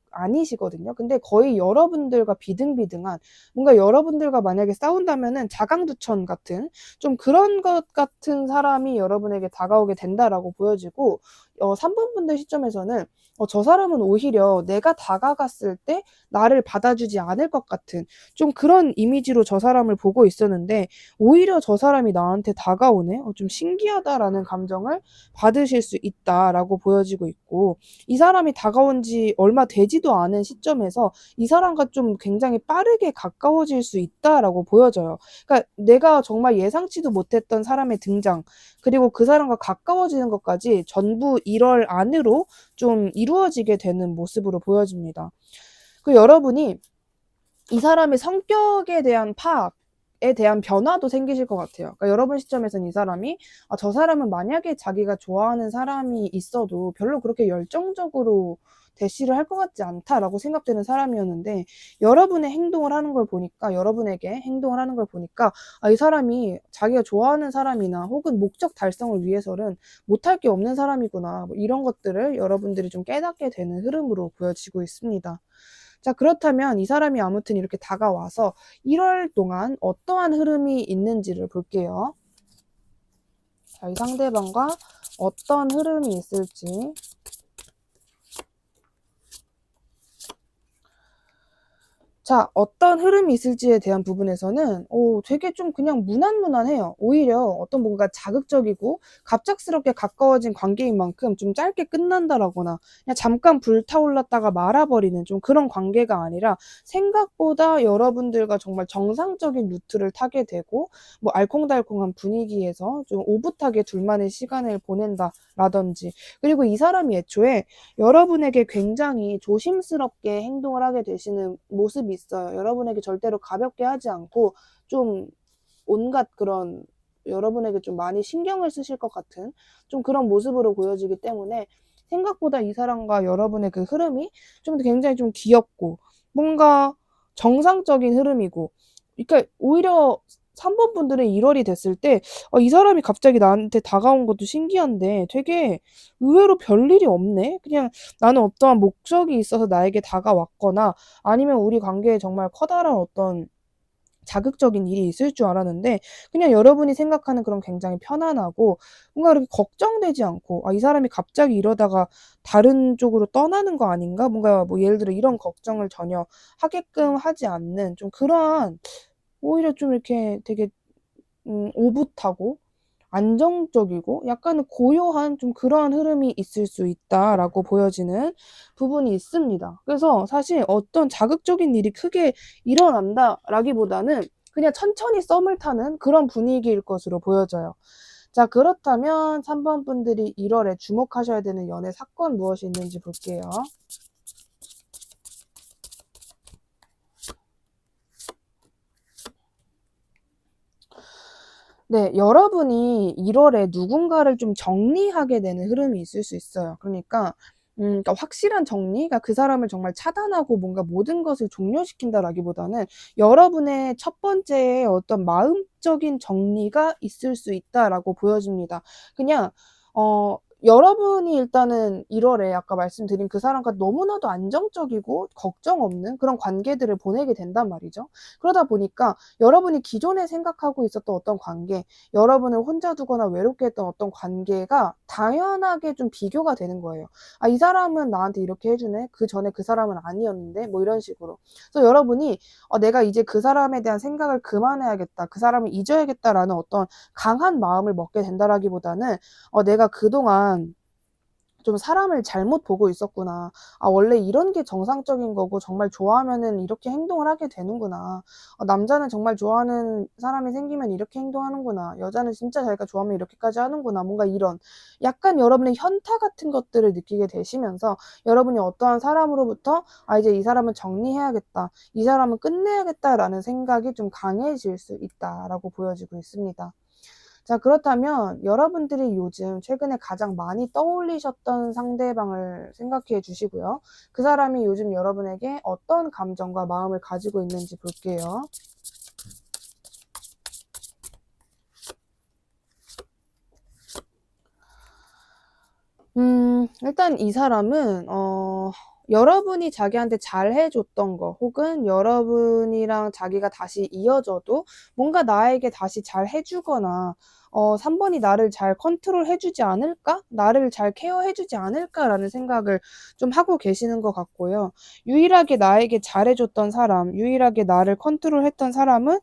아니시거든요. 근데 거의 여러분들과 비등비등한 뭔가 여러분들과 만약에 싸운다면은 자강두천 같은 좀 그런 것 같은 사람이 여러분에게 다가오게 된다라고 보여지고 3번 분들 시점에서는 저 사람은 오히려 내가 다가갔을 때 나를 받아주지 않을 것 같은 좀 그런 이미지로 저 사람을 보고 있었는데 오히려 저 사람이 나한테 다가오네? 좀 신기하다라는 감정을 받으실 수 있다라고 보여지고 있고 이 사람이 다가온 지 얼마 되지도 않은 시점에서 이 사람과 좀 굉장히 빠르게 가까워질 수 있다라고 보여져요. 그러니까 내가 정말 예상치도 못했던 사람의 등장 그리고 그 사람과 가까워지는 것까지 전부 1월 안으로 좀 이루어지게 되는 모습으로 보여집니다. 그 여러분이 이 사람의 성격에 대한 파악에 대한 변화도 생기실 것 같아요. 그러니까 여러분 시점에서는 이 사람이 저 사람은 만약에 자기가 좋아하는 사람이 있어도 별로 그렇게 열정적으로 대시를 할 것 같지 않다라고 생각되는 사람이었는데 여러분의 행동을 하는 걸 보니까 여러분에게 행동을 하는 걸 보니까 이 사람이 자기가 좋아하는 사람이나 혹은 목적 달성을 위해서는 못할 게 없는 사람이구나 뭐 이런 것들을 여러분들이 좀 깨닫게 되는 흐름으로 보여지고 있습니다. 자, 그렇다면 이 사람이 아무튼 이렇게 다가와서 1월 동안 어떠한 흐름이 있는지를 볼게요. 자, 이 상대방과 어떤 흐름이 있을지. 자, 어떤 흐름이 있을지에 대한 부분에서는 되게 좀 그냥 무난무난해요. 오히려 어떤 뭔가 자극적이고 갑작스럽게 가까워진 관계인 만큼 좀 짧게 끝난다라거나 그냥 잠깐 불타올랐다가 말아버리는 좀 그런 관계가 아니라 생각보다 여러분들과 정말 정상적인 루트를 타게 되고 뭐 알콩달콩한 분위기에서 좀 오붓하게 둘만의 시간을 보낸다라든지 그리고 이 사람이 애초에 여러분에게 굉장히 조심스럽게 행동을 하게 되시는 모습이 있어요. 여러분에게 절대로 가볍게 하지 않고 좀 온갖 그런 여러분에게 좀 많이 신경을 쓰실 것 같은 좀 그런 모습으로 보여지기 때문에 생각보다 이 사람과 여러분의 그 흐름이 좀 굉장히 좀 귀엽고 뭔가 정상적인 흐름이고 그러니까 오히려 3번 분들은 1월이 됐을 때 이 사람이 갑자기 나한테 다가온 것도 신기한데 되게 의외로 별일이 없네. 그냥 나는 어떠한 목적이 있어서 나에게 다가왔거나 아니면 우리 관계에 정말 커다란 어떤 자극적인 일이 있을 줄 알았는데 그냥 여러분이 생각하는 그런 굉장히 편안하고 뭔가 이렇게 걱정되지 않고 이 사람이 갑자기 이러다가 다른 쪽으로 떠나는 거 아닌가? 뭔가 뭐 예를 들어 이런 걱정을 전혀 하게끔 하지 않는 좀 그러한 오히려 좀 이렇게 되게 오붓하고 안정적이고 약간은 고요한 좀 그러한 흐름이 있을 수 있다라고 보여지는 부분이 있습니다. 그래서 사실 어떤 자극적인 일이 크게 일어난다라기보다는 그냥 천천히 썸을 타는 그런 분위기일 것으로 보여져요. 자, 그렇다면 3번 분들이 1월에 주목하셔야 되는 연애 사건 무엇이 있는지 볼게요. 네, 여러분이 1월에 누군가를 좀 정리하게 되는 흐름이 있을 수 있어요. 그러니까 확실한 정리? 그러니까 그 사람을 정말 차단하고 뭔가 모든 것을 종료시킨다라기보다는 여러분의 첫 번째 어떤 마음적인 정리가 있을 수 있다라고 보여집니다. 그냥 여러분이 일단은 1월에 아까 말씀드린 그 사람과 너무나도 안정적이고 걱정 없는 그런 관계들을 보내게 된단 말이죠. 그러다 보니까 여러분이 기존에 생각하고 있었던 어떤 관계, 여러분을 혼자 두거나 외롭게 했던 어떤 관계가 당연하게 좀 비교가 되는 거예요. '아 이 사람은 나한테 이렇게 해 주네. 그전에 그 사람은 아니었는데.' 뭐 이런 식으로. 그래서 여러분이 '내가 이제 그 사람에 대한 생각을 그만해야겠다. 그 사람을 잊어야겠다.'라는 어떤 강한 마음을 먹게 된다라기보다는 '내가 그동안 좀 사람을 잘못 보고 있었구나. 아 원래 이런 게 정상적인 거고 정말 좋아하면은 이렇게 행동을 하게 되는구나. 남자는 정말 좋아하는 사람이 생기면 이렇게 행동하는구나. 여자는 진짜 자기가 좋아하면 이렇게까지 하는구나.' 뭔가 이런 약간 여러분의 현타 같은 것들을 느끼게 되시면서 여러분이 어떠한 사람으로부터 '아 이제 이 사람은 정리해야겠다. 이 사람은 끝내야겠다.'라는 생각이 좀 강해질 수 있다라고 보여지고 있습니다. 자 그렇다면 여러분들이 요즘 최근에 가장 많이 떠올리셨던 상대방을 생각해 주시고요. 그 사람이 요즘 여러분에게 어떤 감정과 마음을 가지고 있는지 볼게요. 일단 이 사람은 여러분이 자기한테 잘해 줬던 거 혹은 여러분이랑 자기가 다시 이어져도 뭔가 나에게 다시 잘해 주거나 '삼 번이 나를 잘 컨트롤해 주지 않을까? 나를 잘 케어해 주지 않을까?'라는 생각을 좀 하고 계시는 것 같고요. 유일하게 나에게 잘해 줬던 사람, 유일하게 나를 컨트롤했던 사람은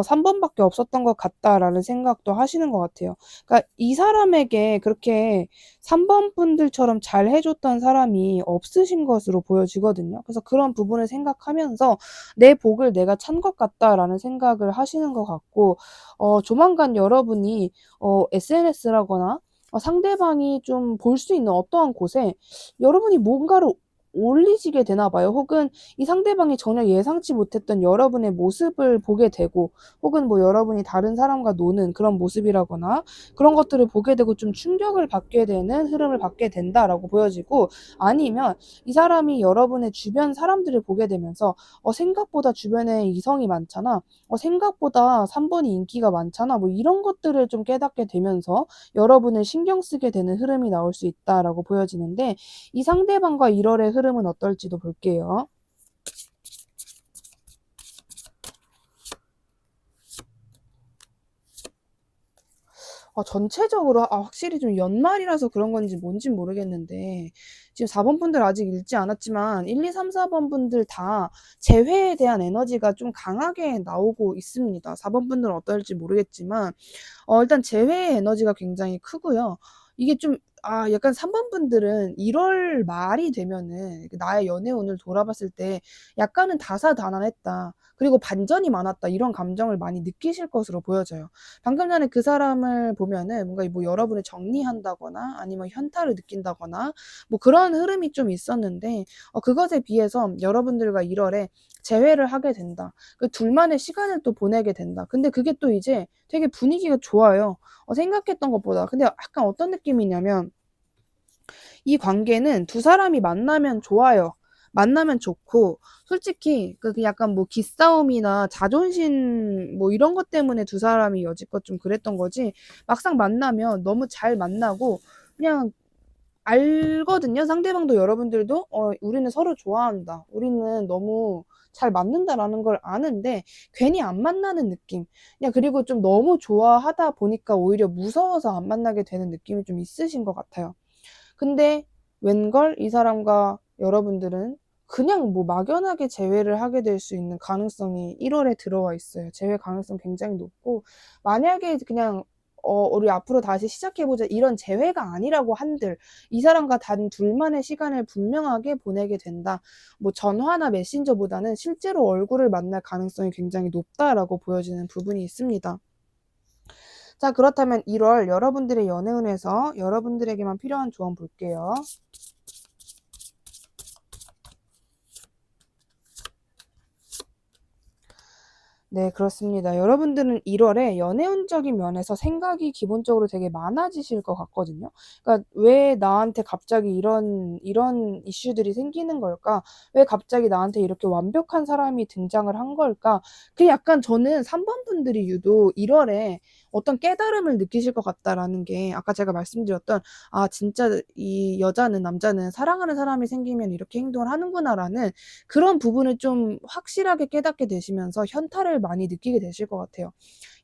'삼 번밖에 없었던 것 같다.'라는 생각도 하시는 것 같아요. 그러니까 이 사람에게 그렇게 3번 분들처럼 잘해 줬던 사람이 없으신 것으로 보여지거든요. 그래서 그런 부분을 생각하면서 '내 복을 내가 찬 것 같다.'라는 생각을 하시는 것 같고 조만간 여러분이 SNS라거나 상대방이 좀 볼 수 있는 어떠한 곳에 여러분이 뭔가를 올리시게 되나 봐요. 혹은 이 상대방이 전혀 예상치 못했던 여러분의 모습을 보게 되고 혹은 뭐 여러분이 다른 사람과 노는 그런 모습이라거나 그런 것들을 보게 되고 좀 충격을 받게 되는 흐름을 받게 된다라고 보여지고 아니면 이 사람이 여러분의 주변 사람들을 보게 되면서 '생각보다 주변에 이성이 많잖아. 생각보다 3 번이 인기가 많잖아.' 뭐 이런 것들을 좀 깨닫게 되면서 여러분을 신경 쓰게 되는 흐름이 나올 수 있다라고 보여지는데 이 상대방과 1 월의 흐름은 어떨지도 볼게요. 전체적으로 확실히 좀 연말이라서 그런 건지 뭔진 모르겠는데 지금 4번 분들 아직 읽지 않았지만 1, 2, 3, 4번 분들 다 재회에 대한 에너지가 좀 강하게 나오고 있습니다. 4번 분들은 어떨지 모르겠지만 일단 재회의 에너지가 굉장히 크고요. 이게 좀 약간 3번 분들은 1월 말이 되면은 그 나의 연애운을 돌아봤을 때 약간은 다사다난했다. 그리고 반전이 많았다. 이런 감정을 많이 느끼실 것으로 보여져요. 방금 전에 그 사람을 보면은 뭔가 뭐 여러분을 정리한다거나 아니면 현타를 느낀다거나 뭐 그런 흐름이 좀 있었는데 그것에 비해서 여러분들과 1 월에 재회를 하게 된다. 그 둘만의 시간을 또 보내게 된다. 근데 그게 또 이제 되게 분위기가 좋아요. 생각했던 것보다. 근데 약간 어떤 느낌이냐면 이 관계는 두 사람이 만나면 좋아요. 만나면 좋고 솔직히 그 약간 뭐 기싸움이나 자존심 뭐 이런 것 때문에 두 사람이 여지껏 좀 그랬던 거지 막상 만나면 너무 잘 만나고 그냥 알거든요. 상대방도 여러분들도 '우리는 서로 좋아한다. 우리는 너무 잘 맞는다.'라는 걸 아는데 괜히 안 만나는 느낌. 그냥 그리고 좀 너무 좋아하다 보니까 오히려 무서워서 안 만나게 되는 느낌이 좀 있으신 것 같아요. 근데 웬걸 이 사람과 여러분들은 그냥 뭐 막연하게 재회를 하게 될 수 있는 가능성이 1 월에 들어와 있어요. 재회 가능성 굉장히 높고 만약에 그냥 "우리 앞으로 다시 시작해 보자." 이런 재회가 아니라고 한들 이 사람과 단 둘만의 시간을 분명하게 보내게 된다. 뭐 전화나 메신저보다는 실제로 얼굴을 만날 가능성이 굉장히 높다라고 보여지는 부분이 있습니다. 자 그렇다면 1월 여러분들의 연애운에서 여러분들에게만 필요한 조언 볼게요. 네 그렇습니다. 여러분들은 1 월에 연애운적인 면에서 생각이 기본적으로 되게 많아지실 것 같거든요. 그러니까 '왜 나한테 갑자기 이런 이슈들이 생기는 걸까? 왜 갑자기 나한테 이렇게 완벽한 사람이 등장을 한 걸까?' 그 약간 저는 3번 분들이 유독 1 월에 어떤 깨달음을 느끼실 것 같다라는 게 아까 제가 말씀드렸던 아 진짜 이 여자는 남자는 사랑하는 사람이 생기면 이렇게 행동을 하는구나라는 그런 부분을 좀 확실하게 깨닫게 되시면서 현타를 많이 느끼게 되실 것 같아요.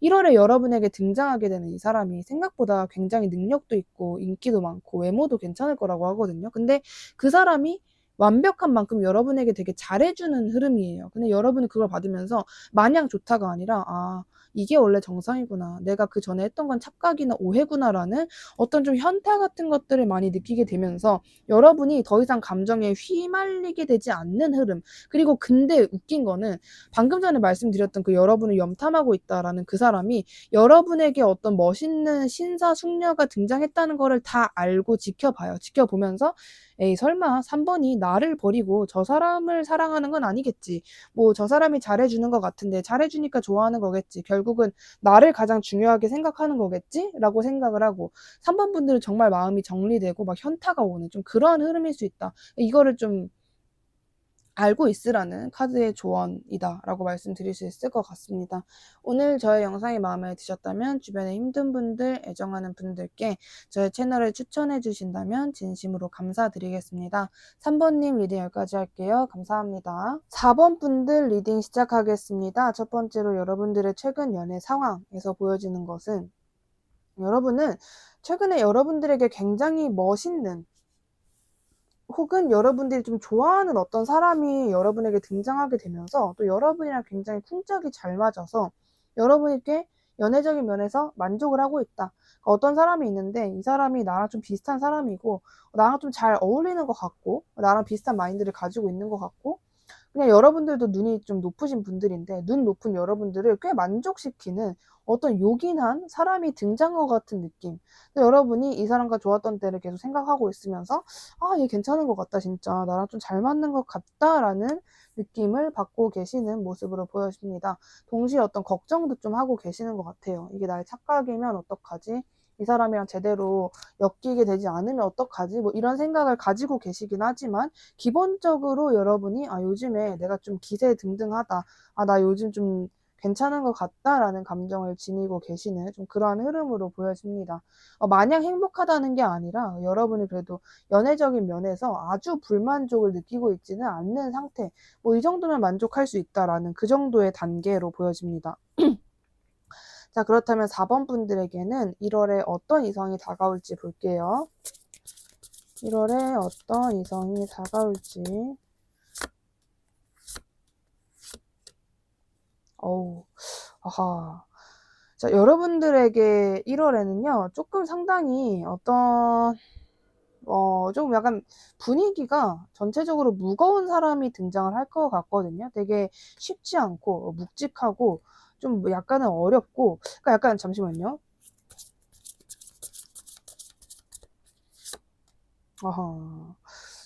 1월에 여러분에게 등장하게 되는 이 사람이 생각보다 굉장히 능력도 있고 인기도 많고 외모도 괜찮을 거라고 하거든요. 근데 그 사람이 완벽한 만큼 여러분에게 되게 잘해주는 흐름이에요. 근데 여러분은 그걸 받으면서 마냥 좋다가 아니라 아 이게 원래 정상이구나. 내가 그 전에 했던 건 착각이나 오해구나라는 어떤 좀 현타 같은 것들을 많이 느끼게 되면서 여러분이 더 이상 감정에 휘말리게 되지 않는 흐름. 그리고 근데 웃긴 거는 방금 전에 말씀드렸던 그 여러분을 염탐하고 있다라는 그 사람이 여러분에게 어떤 멋있는 신사숙녀가 등장했다는 거를 다 알고 지켜봐요. 지켜보면서 에이 설마 3번이 나를 버리고 저 사람을 사랑하는 건 아니겠지. 뭐 저 사람이 잘해주는 것 같은데 잘해주니까 좋아하는 거겠지. 결국은 나를 가장 중요하게 생각하는 거겠지? 라고 생각을 하고 3번 분들은 정말 마음이 정리되고 막 현타가 오는 좀 그런 흐름일 수 있다. 이거를 좀 알고 있으라는 카드의 조언이다 라고 말씀드릴 수 있을 것 같습니다. 오늘 저의 영상이 마음에 드셨다면 주변에 힘든 분들, 애정하는 분들께 저의 채널을 추천해 주신다면 진심으로 감사드리겠습니다. 3번님 리딩 여기까지 할게요. 감사합니다. 4번 분들 리딩 시작하겠습니다. 첫 번째로 여러분들의 최근 연애 상황에서 보여지는 것은 여러분은 최근에 여러분들에게 굉장히 멋있는 혹은 여러분들이 좀 좋아하는 어떤 사람이 여러분에게 등장하게 되면서 또 여러분이랑 굉장히 쿵짝이 잘 맞아서 여러분에게 연애적인 면에서 만족을 하고 있다. 그러니까 어떤 사람이 있는데 이 사람이 나랑 좀 비슷한 사람이고 나랑 좀 잘 어울리는 것 같고 나랑 비슷한 마인드를 가지고 있는 것 같고 그냥 여러분들도 눈이 좀 높으신 분들인데 눈 높은 여러분들을 꽤 만족시키는 어떤 요긴한 사람이 등장한 것 같은 느낌. 여러분이 이 사람과 좋았던 때를 계속 생각하고 있으면서 아, 얘 괜찮은 것 같다 진짜 나랑 좀 잘 맞는 것 같다라는 느낌을 받고 계시는 모습으로 보여집니다. 동시에 어떤 걱정도 좀 하고 계시는 것 같아요. 이게 나의 착각이면 어떡하지? 이 사람이랑 제대로 엮이게 되지 않으면 어떡하지? 뭐 이런 생각을 가지고 계시긴 하지만 기본적으로 여러분이 아 요즘에 내가 좀 기세등등하다. 아 나 요즘 좀 괜찮은 것 같다라는 감정을 지니고 계시는 좀 그러한 흐름으로 보여집니다. 마냥 행복하다는 게 아니라 여러분이 그래도 연애적인 면에서 아주 불만족을 느끼고 있지는 않는 상태. 뭐 이 정도면 만족할 수 있다라는 그 정도의 단계로 보여집니다. 자, 그렇다면 4번 분들에게는 1월에 어떤 이성이 다가올지 볼게요. 1월에 어떤 이성이 다가올지. 어우, 아하. 자, 여러분들에게 1월에는요, 조금 상당히 어떤, 조금 약간 분위기가 전체적으로 무거운 사람이 등장을 할 것 같거든요. 되게 쉽지 않고, 묵직하고, 좀 약간은 어렵고, 그러니까 약간, 잠시만요. 아하.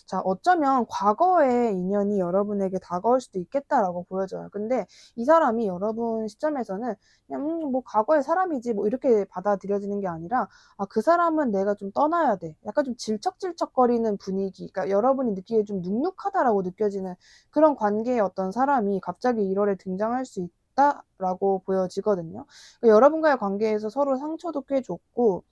자, 어쩌면 과거의 인연이 여러분에게 다가올 수도 있겠다라고 보여져요. 근데 이 사람이 여러분 시점에서는 그냥 뭐 과거의 사람이지 뭐 이렇게 받아들여지는 게 아니라 아, 그 사람은 내가 좀 떠나야 돼. 약간 좀 질척질척거리는 분위기. 그러니까 여러분이 느끼기에 좀 눅눅하다라고 느껴지는 그런 관계의 어떤 사람이 갑자기 1월에 등장할 수 있다라고 보여지거든요. 그러니까 여러분과의 관계에서 서로 상처도 꽤 줬고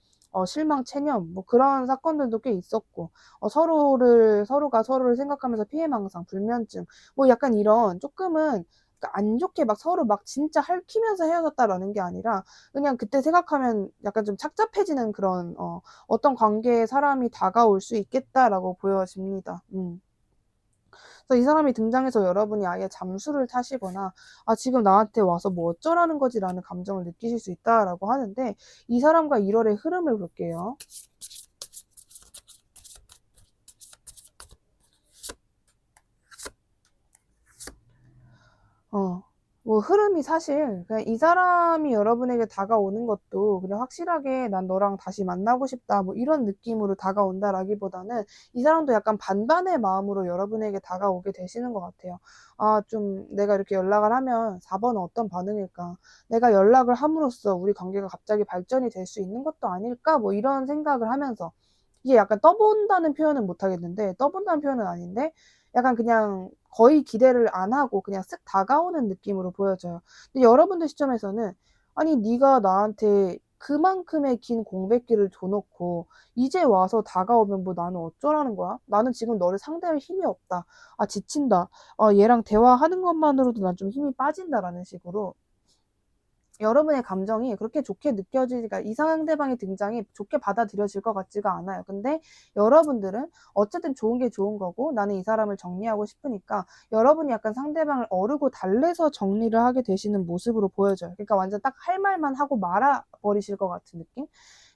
실망, 체념 뭐 그런 사건들도 꽤 있었고 서로가 서로를 생각하면서 피해망상, 불면증, 뭐 약간 이런 조금은 그러니까 안 좋게 막 서로 막 진짜 핥히면서 헤어졌다라는 게 아니라 그냥 그때 생각하면 약간 좀 착잡해지는 그런 어떤 관계에 사람이 다가올 수 있겠다라고 보여집니다. 그래서 이 사람이 등장해서 여러분이 아예 잠수를 타시거나 아 지금 나한테 와서 뭐 어쩌라는 거지라는 감정을 느끼실 수 있다라고 하는데 이 사람과 1월의 흐름을 볼게요. 뭐 흐름이 사실 그냥 이 사람이 여러분에게 다가오는 것도 그냥 확실하게 난 너랑 다시 만나고 싶다 뭐 이런 느낌으로 다가온다라기보다는 이 사람도 약간 반반의 마음으로 여러분에게 다가오게 되시는 것 같아요. 아, 좀 내가 이렇게 연락을 하면 4번은 어떤 반응일까? 내가 연락을 함으로써 우리 관계가 갑자기 발전이 될 수 있는 것도 아닐까? 뭐 이런 생각을 하면서 이게 약간 떠본다는 표현은 못 하겠는데 떠본다는 표현은 아닌데 약간 그냥 거의 기대를 안 하고 그냥 쓱 다가오는 느낌으로 보여져요. 근데 여러분들 시점에서는 아니, 네가 나한테 그만큼의 긴 공백기를 줘놓고 이제 와서 다가오면 뭐 나는 어쩌라는 거야? 나는 지금 너를 상대할 힘이 없다. 아, 지친다. 얘랑 대화하는 것만으로도 난 좀 힘이 빠진다라는 식으로 여러분의 감정이 그렇게 좋게 느껴지니까 이 상대방의 등장이 좋게 받아들여질 것 같지가 않아요. 근데 여러분들은 어쨌든 좋은 게 좋은 거고 나는 이 사람을 정리하고 싶으니까 여러분이 약간 상대방을 어르고 달래서 정리를 하게 되시는 모습으로 보여져요. 그러니까 완전 딱 할 말만 하고 말아버리실 것 같은 느낌?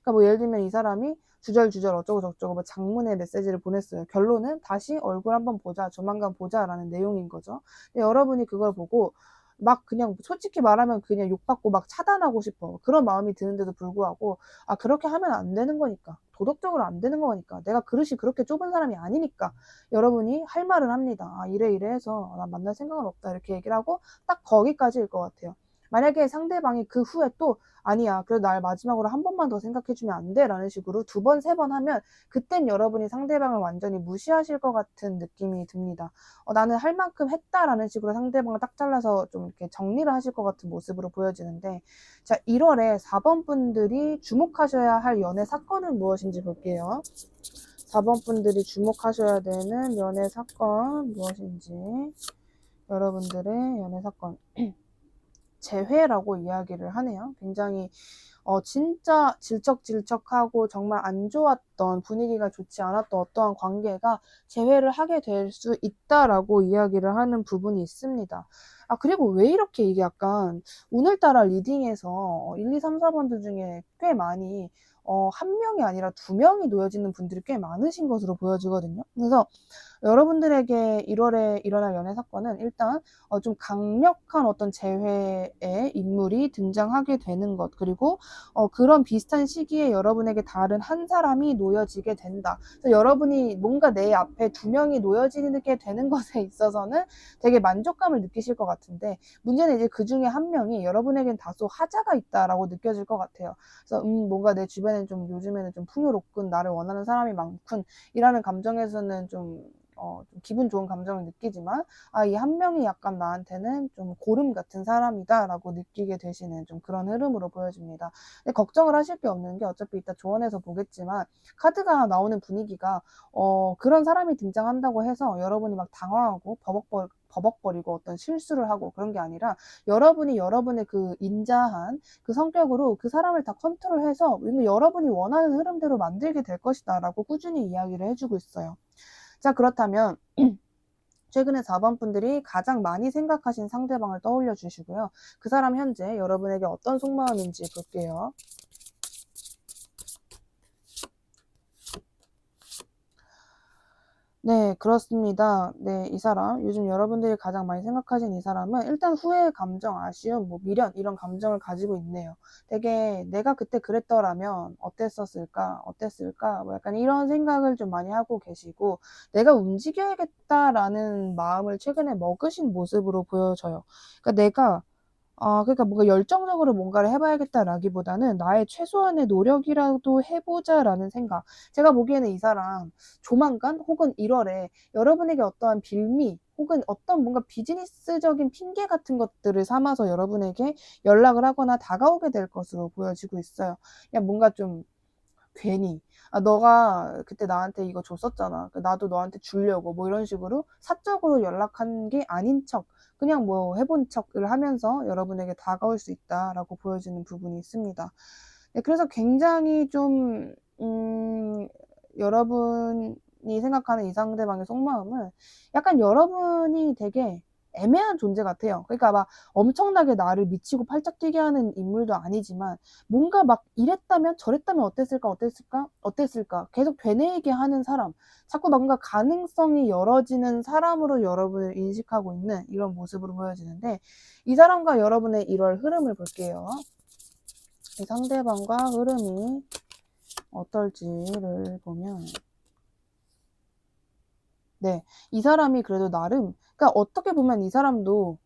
그러니까 뭐 예를 들면 이 사람이 주절주절 어쩌고 저쩌고 뭐 장문의 메시지를 보냈어요. 결론은 다시 얼굴 한번 보자, 조만간 보자라는 내용인 거죠. 근데 여러분이 그걸 보고 막 그냥 솔직히 말하면 그냥 욕받고 막 차단하고 싶어. 그런 마음이 드는데도 불구하고 아, 그렇게 하면 안 되는 거니까. 도덕적으로 안 되는 거니까. 내가 그릇이 그렇게 좁은 사람이 아니니까. 여러분이 할 말은 합니다. 아, 이래 이래 해서 나 만날 생각은 없다. 이렇게 얘기를 하고 딱 거기까지일 것 같아요. 만약에 상대방이 그 후에 또 아니야, 그래도 날 마지막으로 한 번만 더 생각해주면 안 돼? 라는 식으로 두 번, 세 번 하면 그땐 여러분이 상대방을 완전히 무시하실 것 같은 느낌이 듭니다. 나는 할 만큼 했다라는 식으로 상대방을 딱 잘라서 좀 이렇게 정리를 하실 것 같은 모습으로 보여지는데, 자, 1월에 4번 분들이 주목하셔야 할 연애 사건은 무엇인지 볼게요. 4번 분들이 주목하셔야 되는 연애 사건 무엇인지. 여러분들의 연애 사건. 재회라고 이야기를 하네요. 굉장히 진짜 질척질척하고 정말 안 좋았던 분위기가 좋지 않았던 어떠한 관계가 재회를 하게 될 수 있다라고 이야기를 하는 부분이 있습니다. 아, 그리고 왜 이렇게 이게 약간 오늘따라 리딩에서 1, 2, 3, 4번들 중에 꽤 많이 한 명이 아니라 두 명이 놓여지는 분들이 꽤 많으신 것으로 보여지거든요. 그래서 여러분들에게 1월에 일어날 연애 사건은 일단 좀 강력한 어떤 재회의 인물이 등장하게 되는 것, 그리고 그런 비슷한 시기에 여러분에게 다른 한 사람이 놓여지게 된다. 그래서 여러분이 뭔가 내 앞에 두 명이 놓여지게 되는 것에 있어서는 되게 만족감을 느끼실 것 같은데, 문제는 이제 그 중에 한 명이 여러분에겐 다소 하자가 있다라고 느껴질 것 같아요. 그래서 뭔가 내 주변엔 좀 요즘에는 좀 풍요롭군, 나를 원하는 사람이 많군, 이라는 감정에서는 좀 기분 좋은 감정을 느끼지만, 아, 이 한 명이 약간 나한테는 좀 고름 같은 사람이다 라고 느끼게 되시는 좀 그런 흐름으로 보여집니다. 근데 걱정을 하실 게 없는 게 어차피 이따 조언해서 보겠지만, 카드가 나오는 분위기가 그런 사람이 등장한다고 해서 여러분이 막 당황하고 버벅거리고 어떤 실수를 하고 그런 게 아니라, 여러분이 여러분의 그 인자한 그 성격으로 그 사람을 다 컨트롤해서 여러분이 원하는 흐름대로 만들게 될 것이다 라고 꾸준히 이야기를 해주고 있어요. 자, 그렇다면 최근에 4번 분들이 가장 많이 생각하신 상대방을 떠올려 주시고요. 그 사람 현재 여러분에게 어떤 속마음인지 볼게요. 네, 그렇습니다. 네, 이 사람, 요즘 여러분들이 가장 많이 생각하신 이 사람은 일단 후회 감정, 아쉬움, 뭐 미련 이런 감정을 가지고 있네요. 되게 내가 그때 그랬더라면 어땠을까, 뭐 약간 이런 생각을 좀 많이 하고 계시고, 내가 움직여야겠다라는 마음을 최근에 먹으신 모습으로 보여져요. 그러니까 뭔가 열정적으로 뭔가를 해봐야겠다라기보다는 나의 최소한의 노력이라도 해보자라는 생각. 제가 보기에는 이 사람 조만간 혹은 1월에 여러분에게 어떠한 빌미 혹은 어떤 뭔가 비즈니스적인 핑계 같은 것들을 삼아서 여러분에게 연락을 하거나 다가오게 될 것으로 보여지고 있어요. 그냥 뭔가 좀 괜히 너가 그때 나한테 이거 줬었잖아. 나도 너한테 주려고 뭐 이런 식으로 사적으로 연락한 게 아닌 척 그냥 뭐 해본 척을 하면서 여러분에게 다가올 수 있다라고 보여지는 부분이 있습니다. 네, 그래서 굉장히 좀 여러분이 생각하는 이 상대방의 속마음은 약간 여러분이 되게 애매한 존재 같아요. 그러니까 막 엄청나게 나를 미치고 팔짝 뛰게 하는 인물도 아니지만 뭔가 막 이랬다면 저랬다면 어땠을까 계속 되뇌이게 하는 사람, 자꾸 뭔가 가능성이 열어지는 사람으로 여러분을 인식하고 있는 이런 모습으로 보여지는데, 이 사람과 여러분의 1월 흐름을 볼게요. 이 상대방과 흐름이 어떨지를 보면, 네, 이 사람이 그래도 나름, 그러니까 어떻게 보면 이 사람도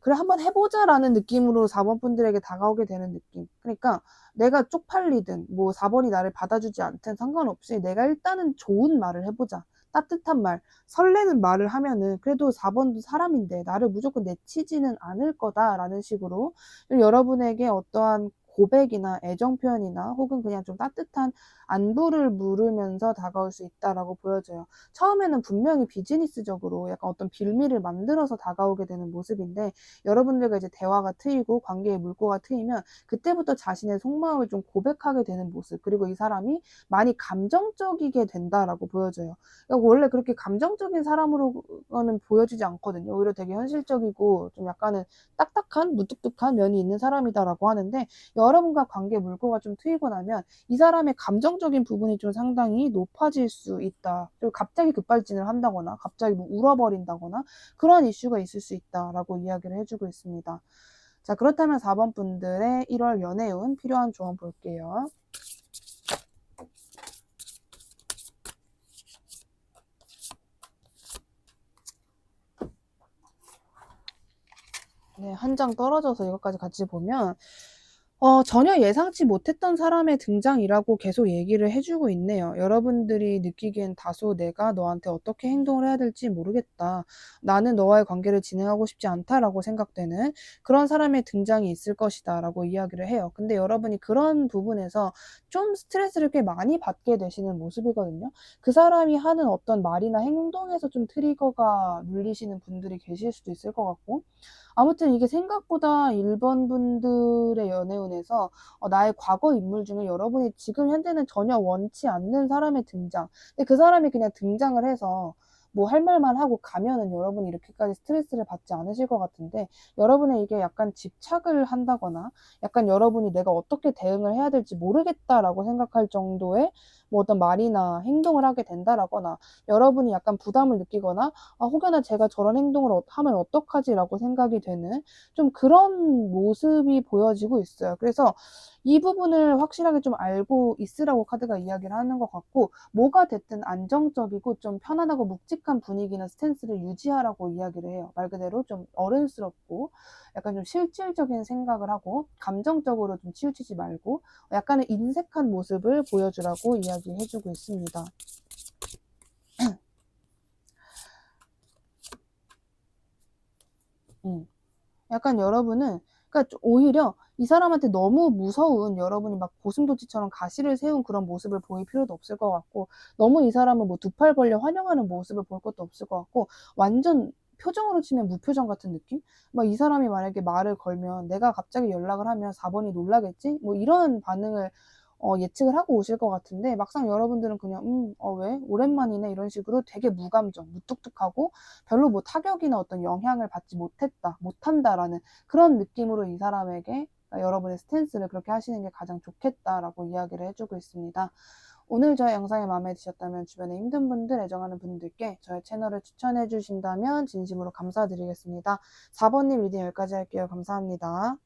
그래, 한번 해보자라는 느낌으로 4번 분들에게 다가오게 되는 느낌. 그러니까 내가 쪽팔리든 뭐 4번이 나를 받아주지 않든 상관없이 내가 일단은 좋은 말을 해보자. 따뜻한 말, 설레는 말을 하면은 그래도 4번도 사람인데 나를 무조건 내치지는 않을 거다라는 식으로 좀 여러분에게 어떠한 고백이나 애정 표현이나 혹은 그냥 좀 따뜻한 안부를 물으면서 다가올 수 있다라고 보여져요. 처음에는 분명히 비즈니스적으로 약간 어떤 빌미를 만들어서 다가오게 되는 모습인데 여러분들과 이제 대화가 트이고 관계의 물꼬가 트이면 그때부터 자신의 속마음을 좀 고백하게 되는 모습, 그리고 이 사람이 많이 감정적이게 된다라고 보여져요. 그러니까 원래 그렇게 감정적인 사람으로는 보여지지 않거든요. 오히려 되게 현실적이고 좀 약간은 딱딱한 무뚝뚝한 면이 있는 사람이다라고 하는데 여러분과 관계 물꼬가 좀 트이고 나면 이 사람의 감정적인 부분이 좀 상당히 높아질 수 있다. 그리고 갑자기 급발진을 한다거나 갑자기 뭐 울어버린다거나 그런 이슈가 있을 수 있다라고 이야기를 해주고 있습니다. 자, 그렇다면 4번 분들의 1월 연애운 필요한 조언 볼게요. 네, 한 장 떨어져서 이것까지 같이 보면 전혀 예상치 못했던 사람의 등장이라고 계속 얘기를 해주고 있네요. 여러분들이 느끼기엔 다소 내가 너한테 어떻게 행동을 해야 될지 모르겠다. 나는 너와의 관계를 진행하고 싶지 않다라고 생각되는 그런 사람의 등장이 있을 것이다 라고 이야기를 해요. 근데 여러분이 그런 부분에서 좀 스트레스를 꽤 많이 받게 되시는 모습이거든요. 그 사람이 하는 어떤 말이나 행동에서 좀 트리거가 눌리시는 분들이 계실 수도 있을 것 같고, 아무튼 이게 생각보다 1번 분들의 연애운에서 나의 과거 인물 중에 여러분이 지금 현재는 전혀 원치 않는 사람의 등장, 근데 그 사람이 그냥 등장을 해서 뭐 할 말만 하고 가면은 여러분이 이렇게까지 스트레스를 받지 않으실 것 같은데, 여러분의 이게 약간 집착을 한다거나 약간 여러분이 내가 어떻게 대응을 해야 될지 모르겠다라고 생각할 정도의 뭐 어떤 말이나 행동을 하게 된다라거나, 여러분이 약간 부담을 느끼거나 혹여나 제가 저런 행동을 하면 어떡하지라고 생각이 되는 좀 그런 모습이 보여지고 있어요. 그래서 이 부분을 확실하게 좀 알고 있으라고 카드가 이야기를 하는 것 같고, 뭐가 됐든 안정적이고 좀 편안하고 묵직한 분위기나 스탠스를 유지하라고 이야기를 해요. 말 그대로 좀 어른스럽고 약간 좀 실질적인 생각을 하고 감정적으로 좀 치우치지 말고 약간의 인색한 모습을 보여주라고 이야기해주고 있습니다. 약간 여러분은 그러니까 오히려 이 사람한테 너무 무서운, 여러분이 막 고슴도치처럼 가시를 세운 그런 모습을 보일 필요도 없을 것 같고, 너무 이 사람을 뭐 두 팔 벌려 환영하는 모습을 볼 것도 없을 것 같고, 완전 표정으로 치면 무표정 같은 느낌? 막 이 사람이 만약에 말을 걸면 내가 갑자기 연락을 하면 4번이 놀라겠지? 뭐 이런 반응을 예측을 하고 오실 것 같은데, 막상 여러분들은 그냥 왜? 오랜만이네 이런 식으로 되게 무감정, 무뚝뚝하고 별로 뭐 타격이나 어떤 영향을 받지 못한다라는 그런 느낌으로 이 사람에게 여러분의 스탠스를 그렇게 하시는 게 가장 좋겠다라고 이야기를 해주고 있습니다. 오늘 저의 영상이 마음에 드셨다면 주변에 힘든 분들, 애정하는 분들께 저의 채널을 추천해 주신다면 진심으로 감사드리겠습니다. 4번님 리딩 여기까지 할게요. 감사합니다.